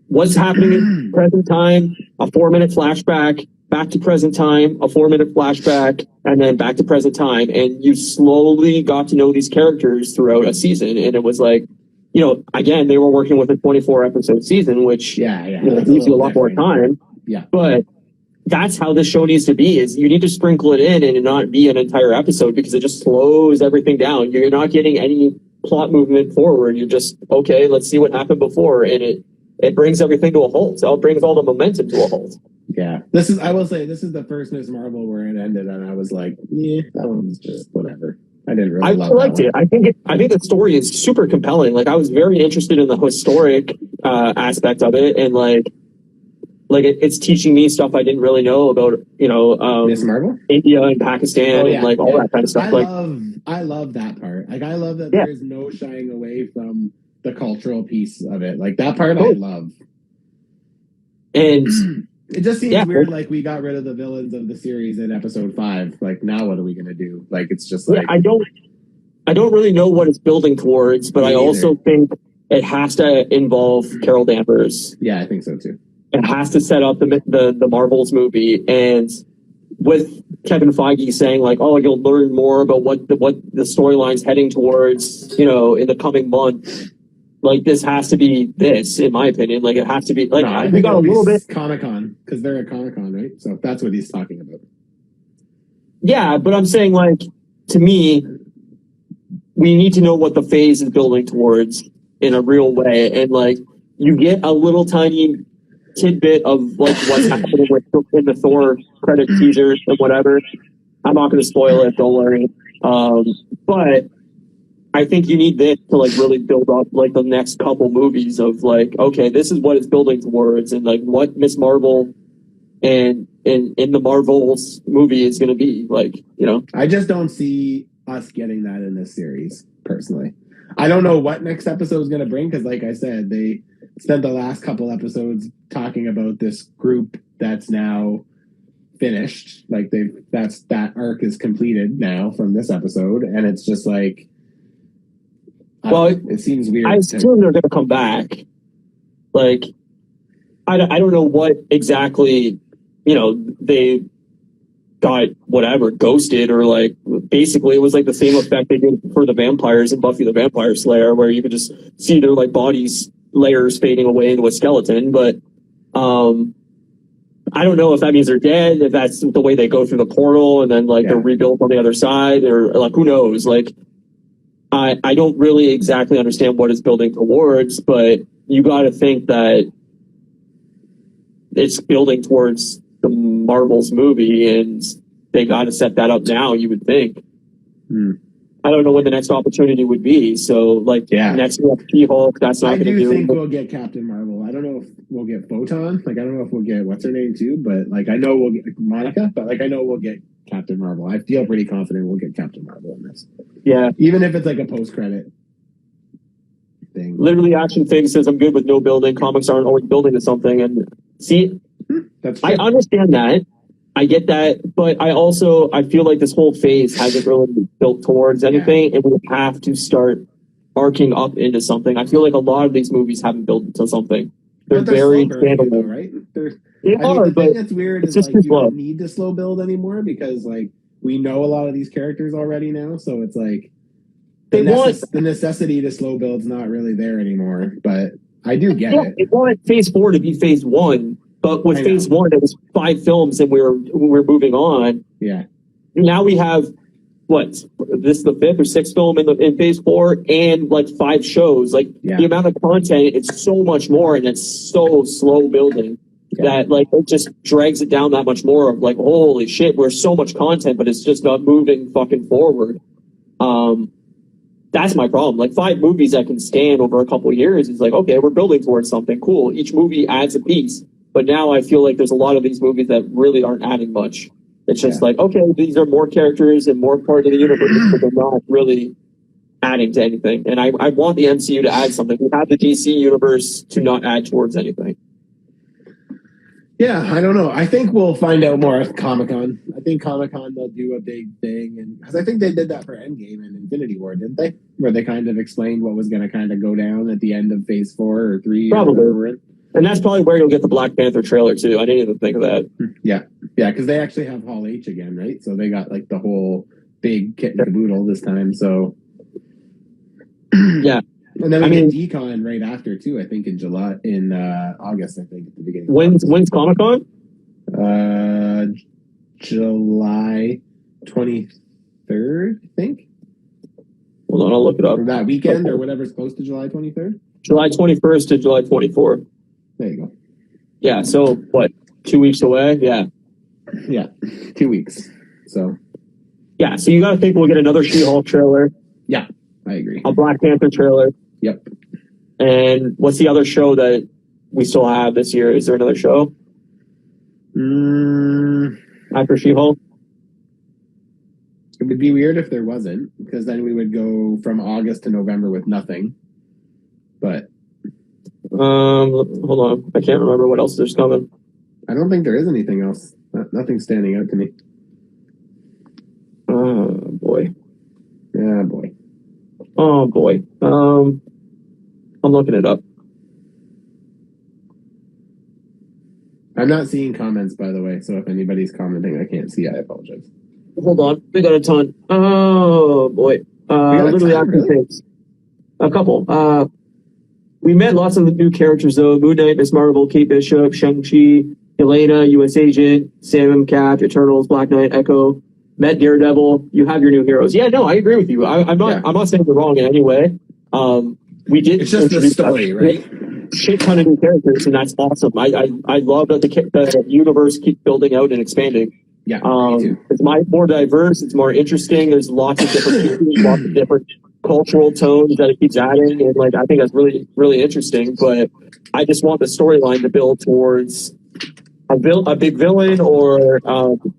what's happening in present time, a 4-minute flashback, back to present time, a 4-minute flashback, and then back to present time. And you slowly got to know these characters throughout a season. And it was like, again, they were working with a 24 episode season, which gives you a lot more time. Yeah. But that's how this show needs to be, is you need to sprinkle it in and not be an entire episode, because it just slows everything down. You're not getting any plot movement forward. You're just, okay, let's see what happened before. And it brings everything to a halt. So it brings all the momentum to a halt. Yeah. I will say, this is the first Miss Marvel where it ended, and I was like, that one was just whatever. I didn't really love liked that it. I think the story is super compelling. Like, I was very interested in the historic aspect of it, and like it's teaching me stuff I didn't really know about, Miss Marvel, India and Pakistan, and like all that kind of stuff. I love that part. Like, I love that there is no shying away from the cultural piece of it. Like, that part I love. And it just seems weird. Like, we got rid of the villains of the series in episode 5. Like, now what are we gonna do? Like, it's just like, I don't really know what it's building towards, but I also think it has to involve Carol Danvers. Yeah, I think so too. It has to set up the Marvels movie, and with Kevin Feige saying like, "Oh, you'll learn more about what the storyline's heading towards," in the coming month. Like, this has to be this, in my opinion. Like, it has to be like, we got a little bit Comic-Con, because they're at Comic-Con, right? So that's what he's talking about. Yeah, but I'm saying, like, to me, we need to know what the phase is building towards in a real way, and like, you get a little tiny tidbit of like what's happening in the Thor credit teasers and whatever. I'm not going to spoil it, don't worry. But I think you need this to like really build up like the next couple movies of like, okay, this is what it's building towards, and like what Miss Marvel and in the Marvels movie is going to be like. I just don't see us getting that in this series personally. I don't know what next episode is going to bring, because like I said, they spent the last couple episodes talking about this group that's now finished. Like, that arc is completed now from this episode, and it's just like, it seems weird. I assume they're going to come back. Like, I don't know what exactly, they got whatever ghosted, or like, basically it was like the same effect they did for the vampires in Buffy the Vampire Slayer, where you could just see their like bodies layers fading away into a skeleton. But I don't know if that means they're dead, if that's the way they go through the portal and then like they're rebuilt on the other side, or like, who knows. Like, I don't really exactly understand what it's building towards, but you got to think that it's building towards the Marvels movie, and they got to set that up now, you would think. I don't know when the next opportunity would be. So, like, next year, She-Hulk, that's not going to do. I do think we'll get Captain Marvel. I don't know if we'll get Photon. Like, I don't know if we'll get what's her name too, but like, I know we'll get Monica, but like, I know we'll get Captain Marvel. I feel pretty confident we'll get Captain Marvel in this. Yeah. Even if it's like a post-credit thing. Literally, Action Fig says, I'm good with no building. Comics aren't always building to something. And see, that's true. I understand that. I get that, but I feel like this whole phase hasn't really built towards anything, and we have to start arcing up into something. I feel like a lot of these movies haven't built into something. They're very standalone, right? The thing that's weird is like, you don't need to slow build anymore, because like, we know a lot of these characters already now, so it's like the necessity to slow build's not really there anymore. But I do get it. They want phase 4 to be phase 1. But with phase 1, it was 5 films, and we're moving on. Yeah. Now we have this is the 5th or 6th film in phase 4, and like 5 shows. Like, the amount of content, it's so much more, and it's so slow building that like it just drags it down that much more. Of like, holy shit, we're so much content, but it's just not moving fucking forward. That's my problem. Like, 5 movies that can stand over a couple of years is like, okay, we're building towards something cool. Each movie adds a piece. But now I feel like there's a lot of these movies that really aren't adding much. It's just like, okay, these are more characters and more part of the universe, but they're not really adding to anything. And I want the MCU to add something. We have the DC universe to not add towards anything. Yeah, I don't know. I think we'll find out more at Comic-Con. I think Comic-Con, they'll do a big thing. And because I think they did that for Endgame and Infinity War, didn't they? Where they kind of explained what was going to kind of go down at the end of phase 4 or 3. Probably. Or whatever. And that's probably where you'll get the Black Panther trailer, too. I didn't even think of that. Yeah, because they actually have Hall H again, right? So they got, like, the whole big kit and caboodle this time, so... Yeah. And then I we mean, get Decon right after too. I think in August. I think at the beginning. When's Comic Con? July 23rd, I think. Hold on, I'll look it up. Or that weekend or whatever's close to July 23rd. July 21st to July 24th. There you go. Yeah, so what? 2 weeks away? Yeah. Yeah, 2 weeks. So. Yeah, so you got to think we'll get another She-Hulk trailer. Yeah, I agree. A Black Panther trailer. Yep. And what's the other show that we still have this year? Is there another show? After She-Hulk? It would be weird if there wasn't, because then we would go from August to November with nothing. But hold on. I can't remember what else there's coming. I don't think there is anything else. Nothing standing out to me. Oh, boy. Yeah, boy. Oh, boy. I'm looking it up. I'm not seeing comments, by the way, so if anybody's commenting I can't see, I apologize. Hold on. We got a ton. Oh, boy. Literally after things. A couple. We met lots of new characters, though. Moon Knight, Miss Marvel, Kate Bishop, Shang-Chi, Elena, U.S. Agent, Sam, Cap, Eternals, Black Knight, Echo. Met Daredevil. You have your new heroes. Yeah, no, I agree with you. I'm not saying you're wrong in any way. We did. It's just the story, right? Shit ton of new characters, and that's awesome. I love that the universe keeps building out and expanding. Yeah, me too. It's more diverse. It's more interesting. There's lots of different pieces, lots of different cultural tones that it keeps adding, and like I think that's really, really interesting. But I just want the storyline to build towards a big villain or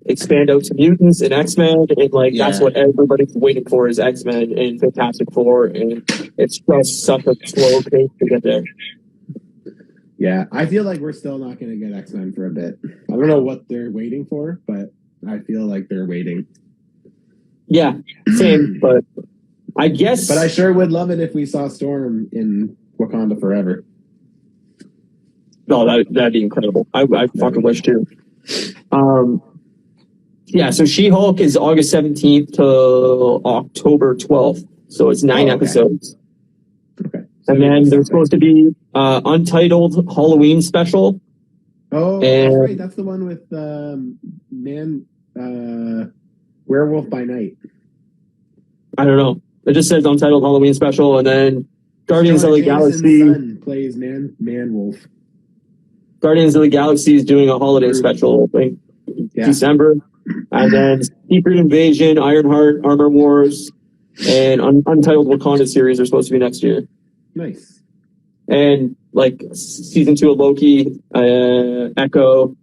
expand out to mutants and X-Men, and that's what everybody's waiting for is X-Men and Fantastic Four, and it's just such a slow pace to get there. Yeah, I feel like we're still not going to get X-Men for a bit. I don't know what they're waiting for, but I feel like they're waiting. Yeah, same, but I guess... But I sure would love it if we saw Storm in Wakanda Forever. No, that'd be incredible. I fucking wish too. Yeah, so She-Hulk is August 17th to October 12th. So it's 9 episodes. Okay. And then there's supposed to be Untitled Halloween special. Oh, that's right. That's the one with Werewolf by Night. I don't know. It just says Untitled Halloween special, and then Guardians of the Galaxy son plays Man-Wolf. Guardians of the Galaxy is doing a holiday special, I think, December. And then Secret Invasion, Ironheart, Armor Wars, and Untitled Wakanda series are supposed to be next year. Nice. And like season 2 of Loki, Echo.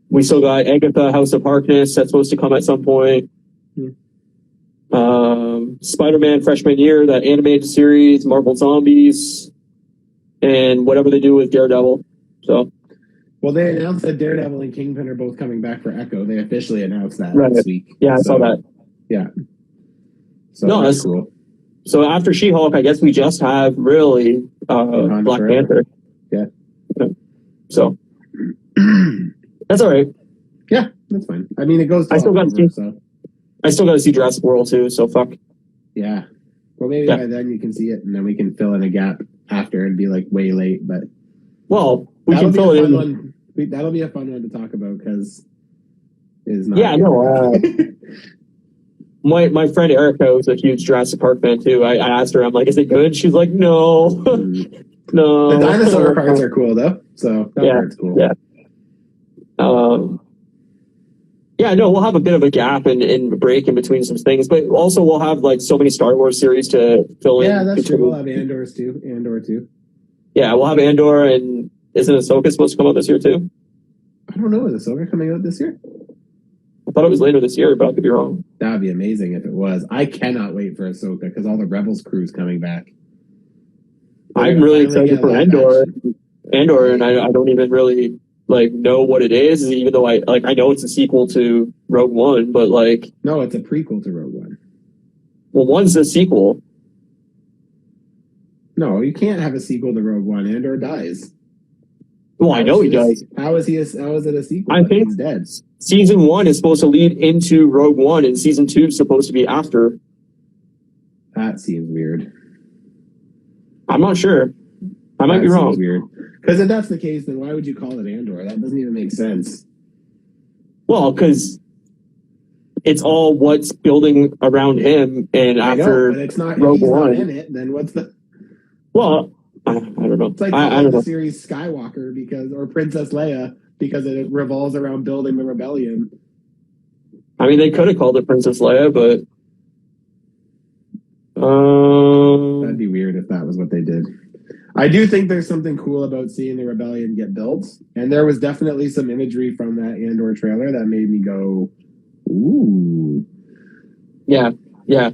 We still got Agatha, House of Harkness that's supposed to come at some point. Spider-Man Freshman Year, that animated series, Marvel Zombies, and whatever they do with Daredevil. So, well, they announced that Daredevil and Kingpin are both coming back for Echo. They officially announced that this week. Yeah, I saw that. Yeah. So that's cool. So after She-Hulk, I guess we just have really Black Panther. Yeah. So that's all right. Yeah, that's fine. I mean, it goes. I still got to see Jurassic World too. So fuck. Yeah. Well, maybe by then you can see it, and then we can fill in a gap after and be like way late. But we can fill it in. That'll be a fun one to talk about because it's not. Yeah, no. My friend Erica was a huge Jurassic Park fan too. I asked her, I'm like, is it good? She's like, no. No. The dinosaur parts are cool though. So that part's cool. Yeah. No, we'll have a bit of a gap and break in between some things, but also we'll have like so many Star Wars series to fill in. Yeah, that's true. We'll have Andor too. Yeah, we'll have Andor, and isn't Ahsoka supposed to come out this year too? I don't know. Is Ahsoka coming out this year? I thought it was later this year, but I could be wrong. That would be amazing if it was. I cannot wait for Ahsoka because all the Rebels crew's coming back. I'm really excited for Andor. And I don't even really know what it is, even though I know it's a sequel to Rogue One, but no, it's a prequel to Rogue One. Well, one's a sequel. No, you can't have a sequel to Rogue One. Andor dies. Well, I know he does. How is it a sequel? I think he's dead. Season 1 is supposed to lead into Rogue One, and Season 2 is supposed to be after. That seems weird. I'm not sure. I might be wrong. Weird. Because if that's the case, then why would you call it Andor? That doesn't even make sense. Well, because it's all what's building around him, and I after know, but it's not. Rogue If he's One, not in it, then what's the? Well, I don't know. It's like I don't the know. series Skywalker or Princess Leia because it revolves around building the rebellion. I mean, they could have called it Princess Leia, but that'd be weird if that was what they did. I do think there's something cool about seeing the rebellion get built, and there was definitely some imagery from that Andor trailer that made me go, "Ooh, yeah."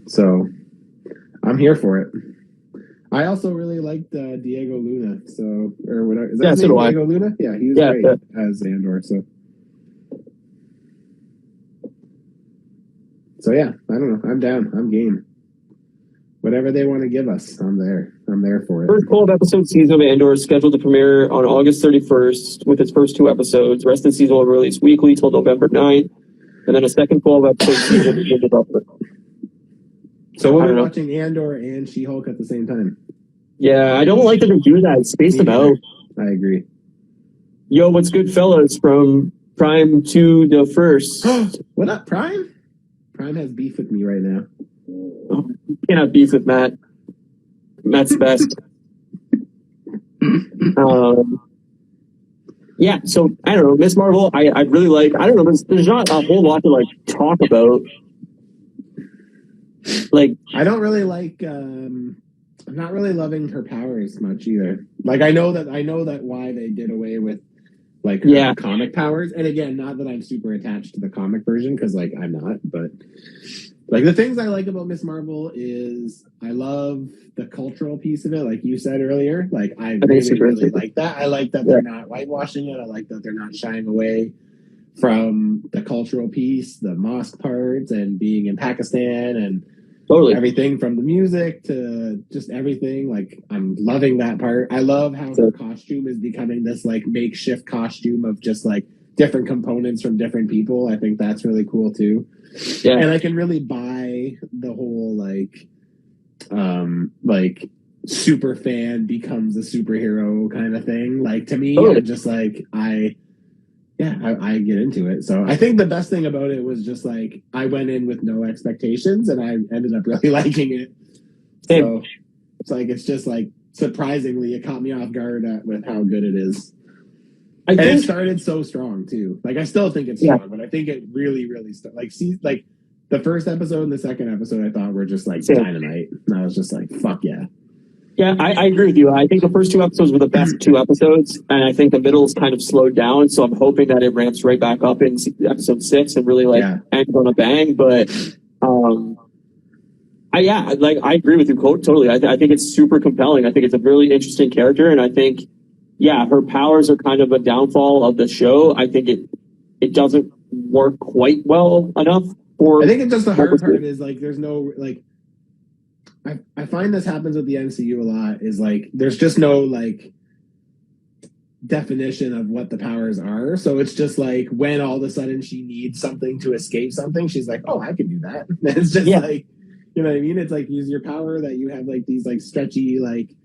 So I'm here for it. I also really liked Diego Luna. So, or whatever. Is that his name, Diego Luna? Yeah, he was great as Andor. So yeah, I don't know. I'm down. I'm game. Whatever they want to give us, I'm there. I'm there for it. First 12-episode season of Andor is scheduled to premiere on August 31st with its first 2 episodes. The rest of the season will release weekly till November 9th, and then a second 12-episode season in development. So we'll be watching Andor and She-Hulk at the same time. Yeah, I don't like that they do that. Space them out. I agree. Yo, what's good, fellas? From Prime to the first. What up, Prime? Prime has beef with me right now. You can't have beef with Matt. Matt's the best. Yeah, so I don't know. Miss Marvel, I really like. I don't know. There's not a whole lot to like talk about. Like, I don't really like. I'm not really loving her powers much either. Like, I know that why they did away with like her comic powers. And again, not that I'm super attached to the comic version because like I'm not, but. Like, the things I like about Miss Marvel is I love the cultural piece of it, like you said earlier. Like, I really like that. I like that they're not whitewashing it. I like that they're not shying away from the cultural piece, the mosque parts, and being in Pakistan and everything from the music to just everything. Like, I'm loving that part. I love how her costume is becoming this, like, makeshift costume of just, like, different components from different people. I think that's really cool, too. Yeah. And I can really buy the whole like super fan becomes a superhero kind of thing. Like, to me, I'm just like I get into it. So I think the best thing about it was just like I went in with no expectations and I ended up really liking it. So it's like it's just like surprisingly it caught me off guard with how good it is. And it started so strong too. Like, I still think it's strong, but I think it really, really like the first episode and the second episode I thought were just like dynamite. And I was just like, fuck yeah. Yeah, I agree with you. I think the first 2 episodes were the best 2 episodes, and I think the middle is kind of slowed down. So I'm hoping that it ramps right back up in episode 6 and really ends on a bang. But I agree with you totally. I think it's super compelling. I think it's a really interesting character, and I think. Yeah, her powers are kind of a downfall of the show. I think it doesn't work quite well enough for. I think it's just the hard part is like there's no like. I find this happens with the MCU a lot. Is like there's just no like definition of what the powers are. So it's just like when all of a sudden she needs something to escape something, she's like, "Oh, I can do that." It's just like, you know what I mean? It's like use your power that you have like these like stretchy like.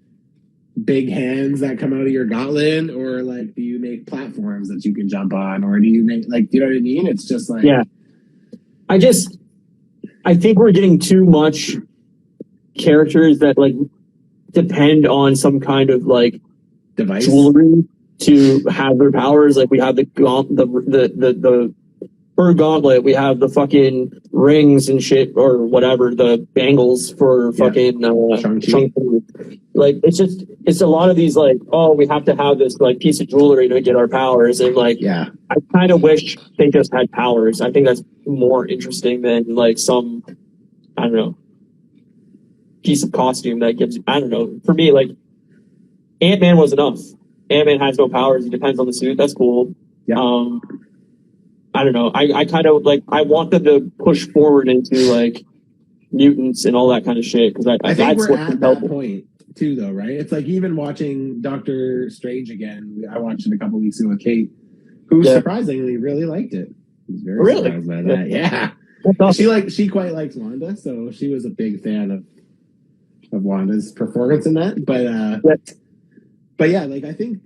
Big hands that come out of your gauntlet, or like do you make platforms that you can jump on, or do you make like, you know what I mean? It's just like I think we're getting too much characters that like depend on some kind of like device jewelry to have their powers. Like we have the for gauntlet, we have the fucking rings and shit or whatever, the bangles for fucking Shang-Chi. Like it's a lot of these like, oh, we have to have this like piece of jewelry to get our powers, and like I kind of wish they just had powers. I think that's more interesting than like some, I don't know, piece of costume that gives, I don't know. For me, like Ant-Man was enough. Ant-Man has no powers, he depends on the suit. That's cool. I don't know. I kind of like, I want them to push forward into like mutants and all that kind of shit, because I think we're at that point too, though, right? It's like even watching Doctor Strange again. I watched it a couple weeks ago with Kate, who surprisingly really liked it. I was very surprised by that. Yeah, awesome. She quite likes Wanda, so she was a big fan of of Wanda's performance in that. But yeah, like I think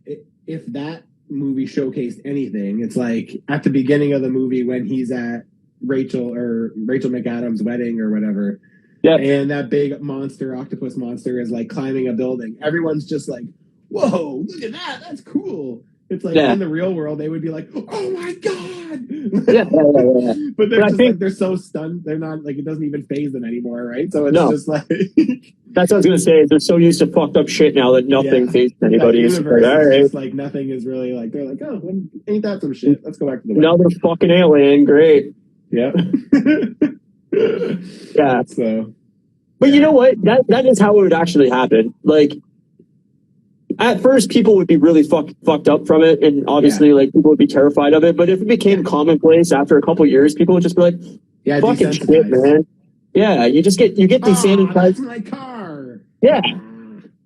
if that movie showcased anything, it's like at the beginning of the movie when he's at Rachel McAdams' wedding or whatever. Yeah. And that big octopus monster is like climbing a building. Everyone's just like, whoa, look at that. That's cool. It's like in the real world, they would be like, oh my God. Yeah. But they're like, they're so stunned. They're not like, it doesn't even faze them anymore, right? So it's just like. That's what I was going to say. They're so used to fucked up shit now that nothing fazes anybody. It's like, all right. Just like nothing is really like, they're like, oh, ain't that some shit? Let's go back to the another fucking alien. Great. Yeah. Yeah. So. But you know what? That is how it would actually happen. Like, at first, people would be really fucked up from it, and obviously, like, people would be terrified of it. But if it became commonplace after a couple years, people would just be like, fucking shit, man. Yeah, you get desensitized. That's my car. Yeah.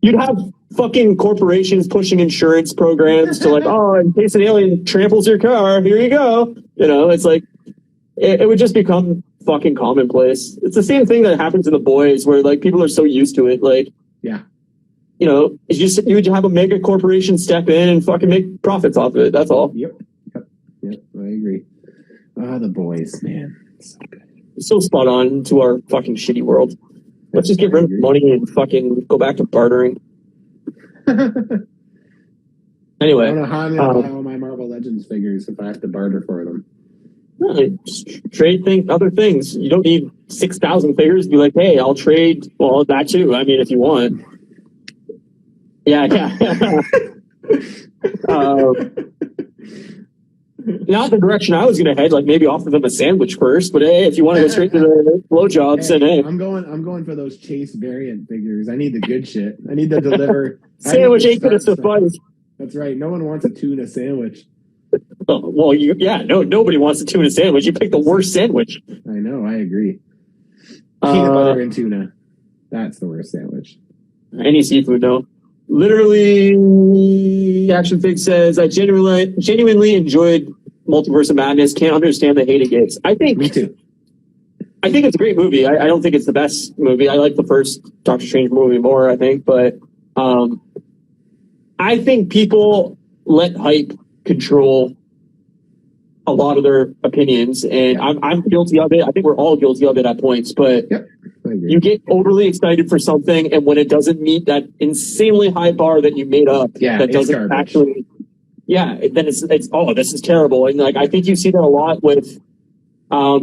You'd have fucking corporations pushing insurance programs to like, oh, in case an alien tramples your car, here you go. You know, it's like, it would just become fucking commonplace. It's the same thing that happens in The Boys where like people are so used to it. Like, yeah. You know, you would have a mega corporation step in and fucking make profits off of it. That's all. Yep, I agree. The Boys, man. So good. So spot on to our fucking shitty world. Let's just get rid of money and fucking go back to bartering. Anyway. I don't know how I'm going to buy all my Marvel Legends figures if I have to barter for them. Just trade other things. You don't need 6,000 figures. Be like, hey, I'll trade. Well, that too. I mean, if you want. Yeah. Not the direction I was going to head. Like maybe offer them a sandwich first. But hey, if you want to go straight to the blowjobs, then hey, I'm going for those Chase variant figures. I need the good shit. I need to deliver. Sandwich ain't going to suffice. That's right. No one wants a tuna sandwich. Oh, well, nobody wants a tuna sandwich. You picked the worst sandwich. I know. I agree. Peanut butter and tuna. That's the worst sandwich. Any seafood, no. Literally, Action Fig says, I genuinely enjoyed Multiverse of Madness. Can't understand the hate it gets. Me too. I think it's a great movie. I don't think it's the best movie. I like the first Doctor Strange movie more, I think. But I think people let hype control a lot of their opinions, and I'm guilty of it. I think we're all guilty of it at points, but you get overly excited for something, and when it doesn't meet that insanely high bar that you made up, that doesn't actually, then it's this is terrible. And like I think you see that a lot with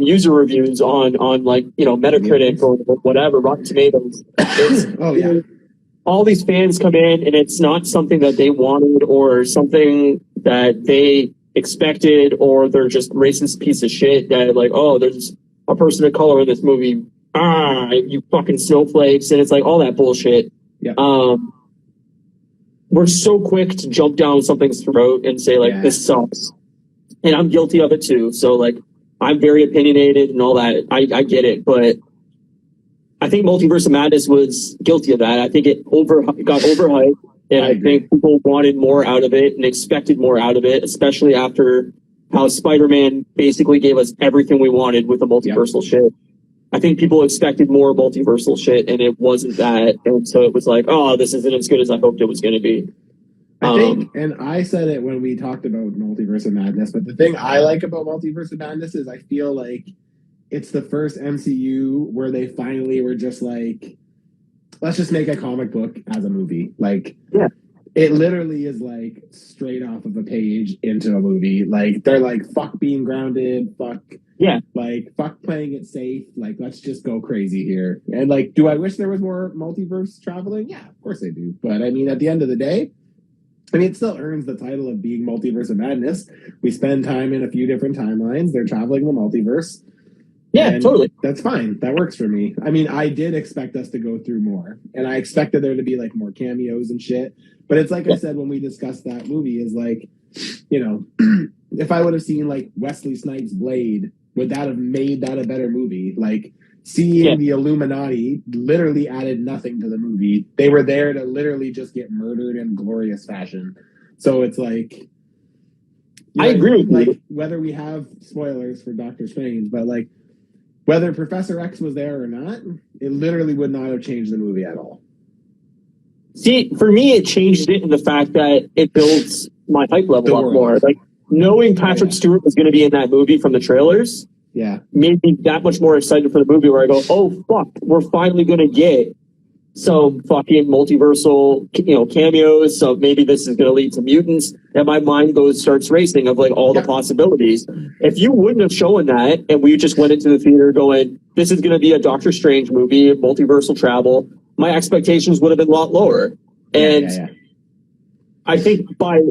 user reviews on like Metacritic or whatever, Rotten Tomatoes. All these fans come in, and it's not something that they wanted or something that they expected, or they're just racist piece of shit that like, oh, there's a person of color in this movie. You fucking snowflakes. And it's like all that bullshit. Yeah. We're so quick to jump down something's throat and say like, this sucks. And I'm guilty of it too. So like, I'm very opinionated and all that. I get it, but I think Multiverse of Madness was guilty of that. I think it got overhyped. And I think people wanted more out of it and expected more out of it, especially after how Spider-Man basically gave us everything we wanted with the multiversal shit. I think people expected more multiversal shit, and it wasn't that. And so it was like, oh, this isn't as good as I hoped it was going to be. I think, and I said it when we talked about Multiverse of Madness, but the thing I like about Multiverse of Madness is I feel like it's the first MCU where they finally were just like, let's just make a comic book as a movie. Like, it literally is like straight off of a page into a movie. Like, they're like, fuck being grounded, fuck playing it safe. Like, let's just go crazy here. And like, do I wish there was more multiverse traveling? Yeah, of course I do. But I mean, at the end of the day, I mean, it still earns the title of being Multiverse of Madness. We spend time in a few different timelines. They're traveling the multiverse. Yeah, totally. That's fine. That works for me. I mean, I did expect us to go through more, and I expected there to be like more cameos and shit. But it's like I said when we discussed that movie, is like, if I would have seen like Wesley Snipes' Blade, would that have made that a better movie? Like, seeing the Illuminati literally added nothing to the movie. They were there to literally just get murdered in glorious fashion. So it's like, I agree with you. Whether we have spoilers for Doctor Strange, but like, Whether Professor X was there or not, it literally would not have changed the movie at all. See, for me, it changed it in the fact that it builds my hype level up world. more. Like, knowing Patrick Stewart was going to be in that movie from the trailers made me that much more excited for the movie, where I go, oh, fuck, we're finally going to get some fucking multiversal, cameos. So maybe this is going to lead to mutants. And my mind starts racing of like all the possibilities. If you wouldn't have shown that, and we just went into the theater going, this is going to be a Doctor Strange movie, multiversal travel, my expectations would have been a lot lower. And I think by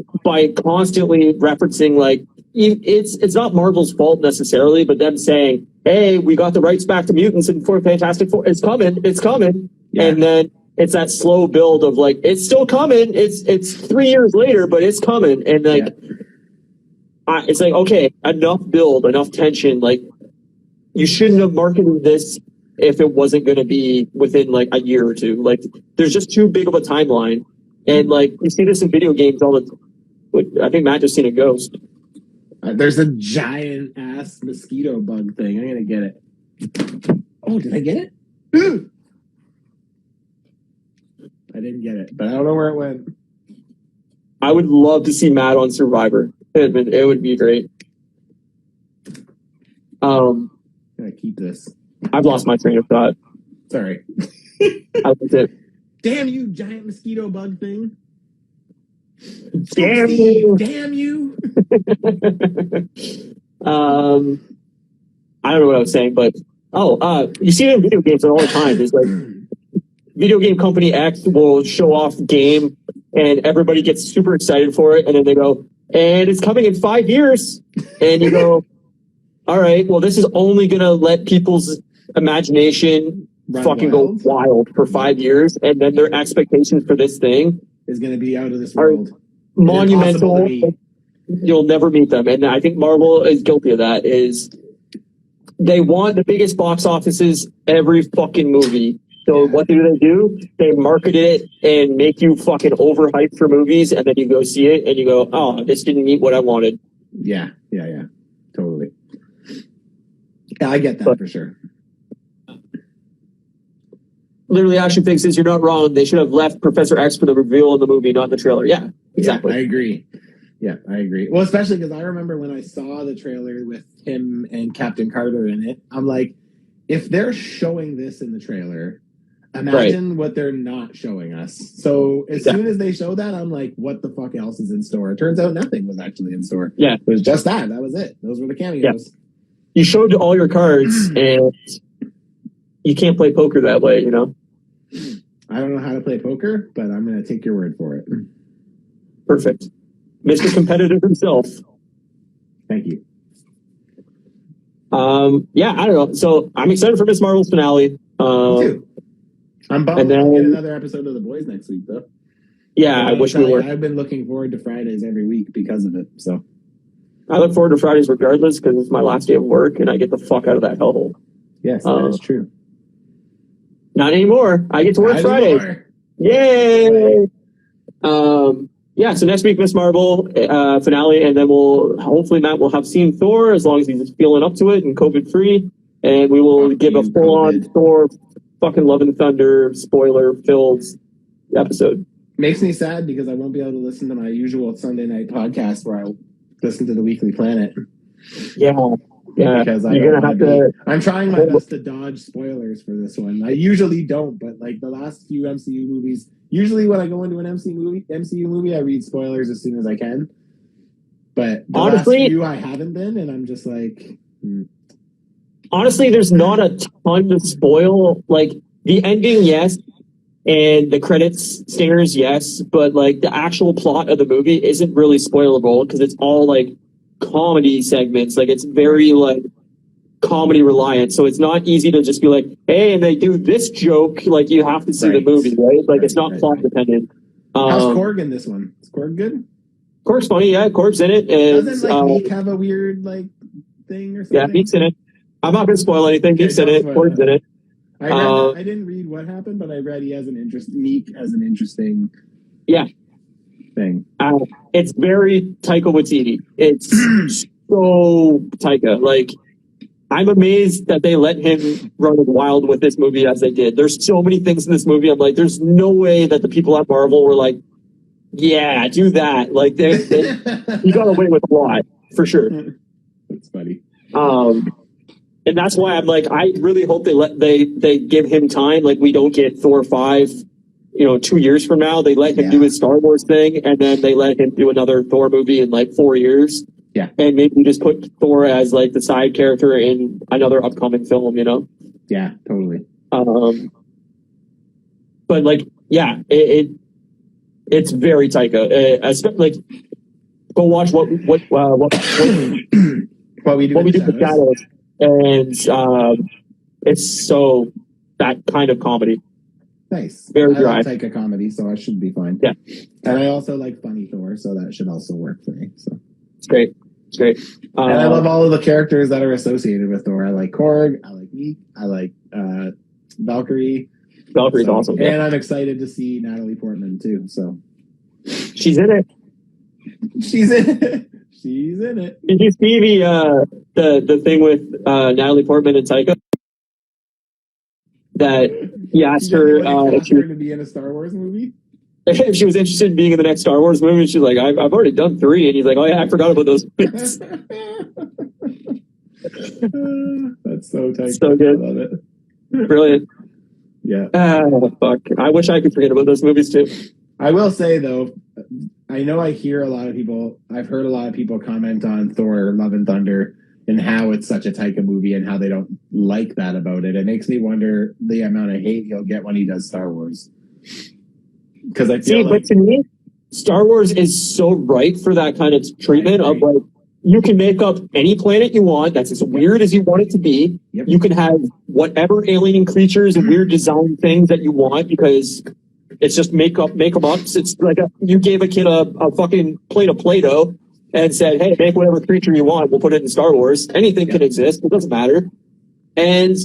constantly referencing, like, it's not Marvel's fault necessarily, but them saying, hey, we got the rights back to mutants in Fantastic Four. It's coming. Yeah. And then it's that slow build of like, it's still coming. It's 3 years later, but it's coming. And like, it's like, okay, enough build, enough tension. Like, you shouldn't have marketed this if it wasn't going to be within like a year or two. Like, there's just too big of a timeline. And like, you see this in video games all the time. I think Matt just seen a ghost. There's a giant ass mosquito bug thing. I'm going to get it. Oh, did I get it? Ooh! I didn't get it, but I don't know where it went. I would love to see Matt on Survivor. It would be great. I'm gonna keep this. I've lost my train of thought. Sorry. I liked it. Damn you, giant mosquito bug thing. Damn you. Damn you. I don't know what I was saying, but you see it in video games all the time. It's like video game company X will show off game and everybody gets super excited for it, and then they go, and it's coming in 5 years. And you go, all right, well, this is only gonna let people's imagination go wild for 5 years, and then their expectations for this thing is gonna be out of this world. Monumental. You'll never meet them. And I think Marvel is guilty of that. Is they want the biggest box offices every fucking movie. So what do? They market it and make you fucking overhyped for movies, and then you go see it and you go, oh, this didn't meet what I wanted. Yeah. Totally. Yeah, I get that for sure. Literally, Action Fixes, you're not wrong. They should have left Professor X for the reveal in the movie, not in the trailer. Yeah, exactly. Yeah, I agree. Well, especially because I remember when I saw the trailer with him and Captain Carter in it, I'm like, if they're showing this in the trailer, imagine what they're not showing us. So as soon as they show that, I'm like, what the fuck else is in store? It turns out nothing was actually in store. Yeah. It was just that. That was it. Those were the cameos. Yeah. You showed all your cards, and you can't play poker that way, I don't know how to play poker, but I'm going to take your word for it. Perfect. Mr. Competitive himself. Thank you. I don't know. So I'm excited for Miss Marvel's finale. Me too. I'm bummed to get another episode of The Boys next week, though. Yeah, I wish we were. I've been looking forward to Fridays every week because of it. So I look forward to Fridays regardless because it's my last day of work and I get the fuck out of that hellhole. Yes, that is true. Not anymore. I get to work Fridays. Yay! So next week, Miss Marvel finale, and then hopefully Matt will have seen Thor as long as he's feeling up to it and COVID free, and we will give a full on Thor fucking Love and Thunder spoiler filled episode. Makes me sad because I won't be able to listen to my usual Sunday night podcast where I listen to the Weekly Planet. Yeah. Because I'm trying my best to dodge spoilers for this one. I usually don't, but like the last few MCU movies, usually when I go into an MCU movie, I read spoilers as soon as I can. But honestly, last few I haven't been, and I'm just like, honestly, there's not a ton to spoil. Like the ending, yes, and the credits stingers, yes, but like the actual plot of the movie isn't really spoilable because it's all like comedy segments. Like it's very like comedy reliant, so it's not easy to just be like, hey, and they do this joke. Like you have to see the movie, right? Like it's not plot dependent. How's Korg in this one? Is Korg good? Korg's funny, yeah. Korg's in it. And, doesn't like Meek have a weird like thing or something? Yeah, Meek's in it. I'm not gonna spoil anything. Meek's in it. Korg's in it. I didn't read what happened, but I read he has Meek as an interesting thing. It's very Taika Waititi. It's so Taika. Like, I'm amazed that they let him run wild with this movie as they did. There's so many things in this movie. I'm like, there's no way that the people at Marvel were like, yeah, do that. Like, he got away with a lot, for sure. That's funny. And that's why I'm like, I really hope they give him time. Like, we don't get Thor 5, 2 years from now. They let him do his Star Wars thing, and then they let him do another Thor movie in like 4 years. Yeah. And maybe just put Thor as like the side character in another upcoming film, Yeah, totally. But like, yeah, it's very Taika. Like, go watch what we do in the shadows, and it's so that kind of comedy. Nice. Very dry. I like Taika comedy, so I should be fine. Yeah. And I also like funny Thor, so that should also work for me. So it's great. It's great. And I love all of the characters that are associated with Thor. I like Korg. I like Meek. I like Valkyrie. Valkyrie's awesome. And I'm excited to see Natalie Portman too. So she's in it. She's in it. She's in it. Did you see the thing with Natalie Portman and Taika? That he asked her if she was to be in a Star Wars movie. If she was interested in being in the next Star Wars movie, she's like, I've already done 3, and he's like, oh yeah, I forgot about those. That's so tight. So good. I love it. Brilliant. Yeah. Fuck. I wish I could forget about those movies too. I will say though, I know I've heard a lot of people comment on Thor Love and Thunder and how it's such a Taika movie and how they don't like that about it. It makes me wonder the amount of hate he'll get when he does Star Wars. Because I feel but to me, Star Wars is so right for that kind of treatment of like, you can make up any planet you want that's as weird as you want it to be. Yep. You can have whatever alien creatures and weird design things that you want because it's just make them up. It's like you gave a kid a fucking plate of Play-Doh and said, hey, make whatever creature you want. We'll put it in Star Wars. Anything can exist. It doesn't matter. And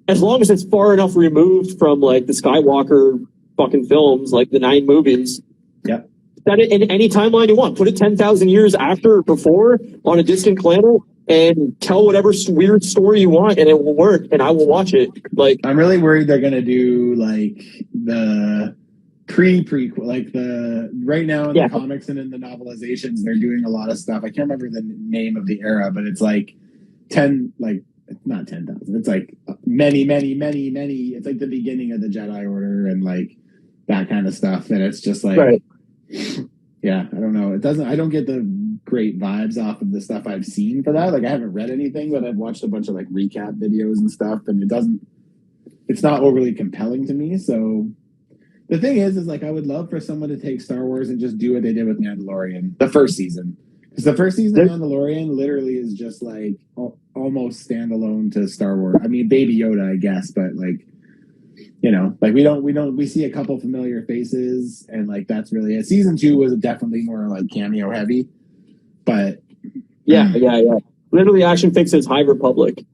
as long as it's far enough removed from like the Skywalker fucking films, like the 9 movies. Yep. Set it in any timeline you want. Put it 10,000 years after or before on a distant planet and tell whatever weird story you want and it will work and I will watch it. Like, I'm really worried they're going to do like the prequel, like the right now in the comics and in the novelizations, they're doing a lot of stuff. I can't remember the name of the era, but it's like 10, like not 10,000. It's like many. It's like the beginning of the Jedi Order and like that kind of stuff. And it's just like, right. Yeah, I don't know. I don't get the great vibes off of the stuff I've seen for that. Like I haven't read anything, but I've watched a bunch of like recap videos and stuff, and it's not overly compelling to me. So the thing is like I would love for someone to take Star Wars and just do what they did with Mandalorian, the first season. Because the first season of Mandalorian literally is just like almost standalone to Star Wars. I mean, Baby Yoda, I guess, but like, like we see a couple familiar faces and like that's really it. Season 2 was definitely more like cameo heavy, but yeah. Literally, Action Fixes High Republic.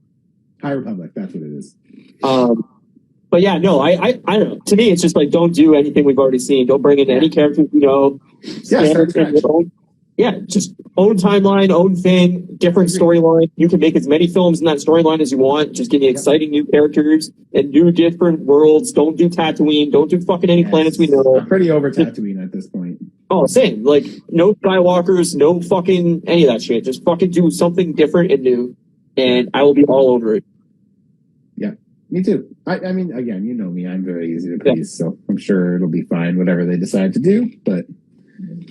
High Republic, that's what it is. But yeah, no, I don't know. To me, it's just like don't do anything we've already seen. Don't bring in any characters you know. Just own timeline, own thing, different storyline. You can make as many films in that storyline as you want. Just give me exciting new characters and new different worlds. Don't do Tatooine. Don't do fucking any planets we know. I'm pretty over Tatooine at this point. Oh, same. Like, no Skywalkers, no fucking any of that shit. Just fucking do something different and new, and I will be all over it. Yeah, me too. I mean, again, you know me. I'm very easy to please, so I'm sure it'll be fine, whatever they decide to do. But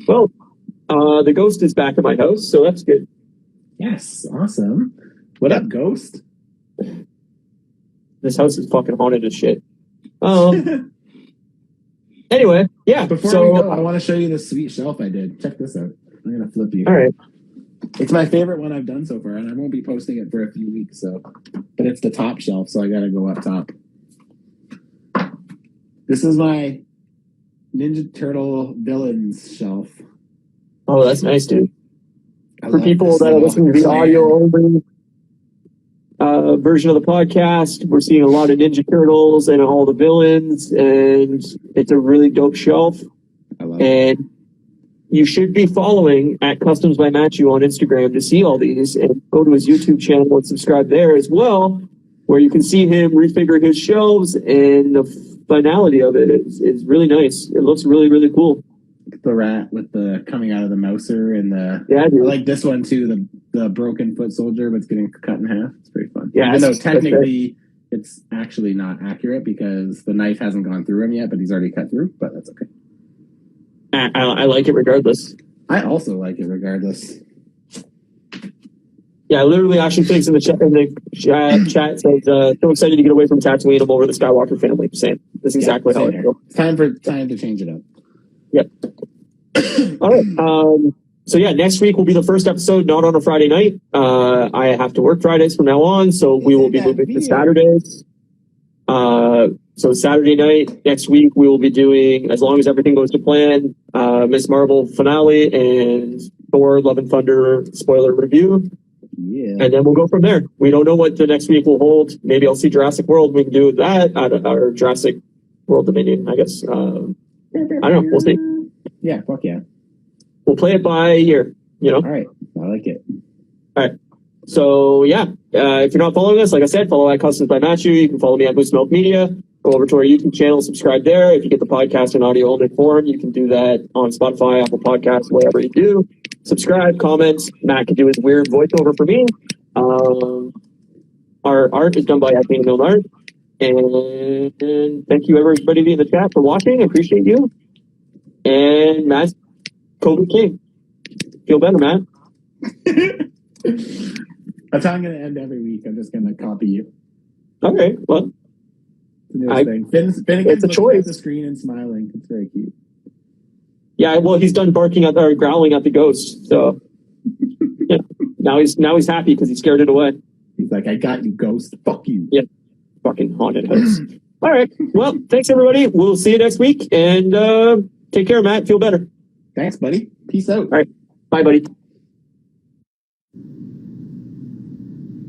well, the Ghost is back at my house, so that's good. Yes, awesome. What up, Ghost? This house is fucking haunted as shit. Anyway, yeah. Before we go, I want to show you this sweet shelf I did. Check this out. I'm gonna flip you. All right. It's my favorite one I've done so far, and I won't be posting it for a few weeks. So, but it's the top shelf, so I got to go up top. This is my Ninja Turtle villains shelf. Oh, that's nice, dude. For people that are listening to the audio only version of the podcast, we're seeing a lot of Ninja Turtles and all the villains, and it's a really dope shelf. I love it. you should be following at Customs by Matthew on Instagram to see all these, and go to his YouTube channel and subscribe there as well, where you can see him refigure his shelves, and the finality of it is really nice. It looks really, really cool. The rat with the coming out of the mouser and I like this one too, the broken foot soldier, but it's getting cut in half. It's pretty fun. Yeah, even though technically it's actually not accurate because the knife hasn't gone through him yet, but he's already cut through. But that's okay. I like it regardless. I also like it regardless. Yeah, literally, Ashley thinks in the chat says, so excited to get away from Tatooine. I'm over the Skywalker family. Same. That's exactly how I feel. It's time to change it up. Yep. All right. So yeah, next week will be the first episode, not on a Friday night. I have to work Fridays from now on, so we will be moving to Saturdays. So Saturday night next week we will be doing, as long as everything goes to plan, Miss Marvel finale and Thor Love and Thunder spoiler review. Yeah. And then we'll go from there. We don't know what the next week will hold. Maybe I'll see Jurassic World. We can do that or Jurassic World Dominion, I guess. I don't know. We'll see. Yeah, fuck yeah. We'll play it by ear, you know? All right. I like it. All right. So, yeah. If you're not following us, like I said, follow at Customs by Matthew. You can follow me at Moose Milk Media. Go over to our YouTube channel, subscribe there. If you get the podcast in audio only form, you can do that on Spotify, Apple Podcasts, whatever you do. Subscribe, comment. Matt can do his weird voiceover for me. Our art is done by Athena Milne Art. And thank you, everybody in the chat, for watching. I appreciate you. And Matt, COVID King. Feel better, Matt. That's how I'm going to end every week. I'm just going to copy you. Okay, well. Finnegan's it's a choice. At the screen and smiling. It's very cute. Yeah, well, he's done barking at or growling at the ghost. So yeah, now he's happy because he scared it away. He's like, I got you, ghost. Fuck you. Yeah, fucking haunted house. All right. Well, thanks everybody. We'll see you next week, and take care, Matt. Feel better. Thanks, buddy. Peace out. All right. Bye, buddy.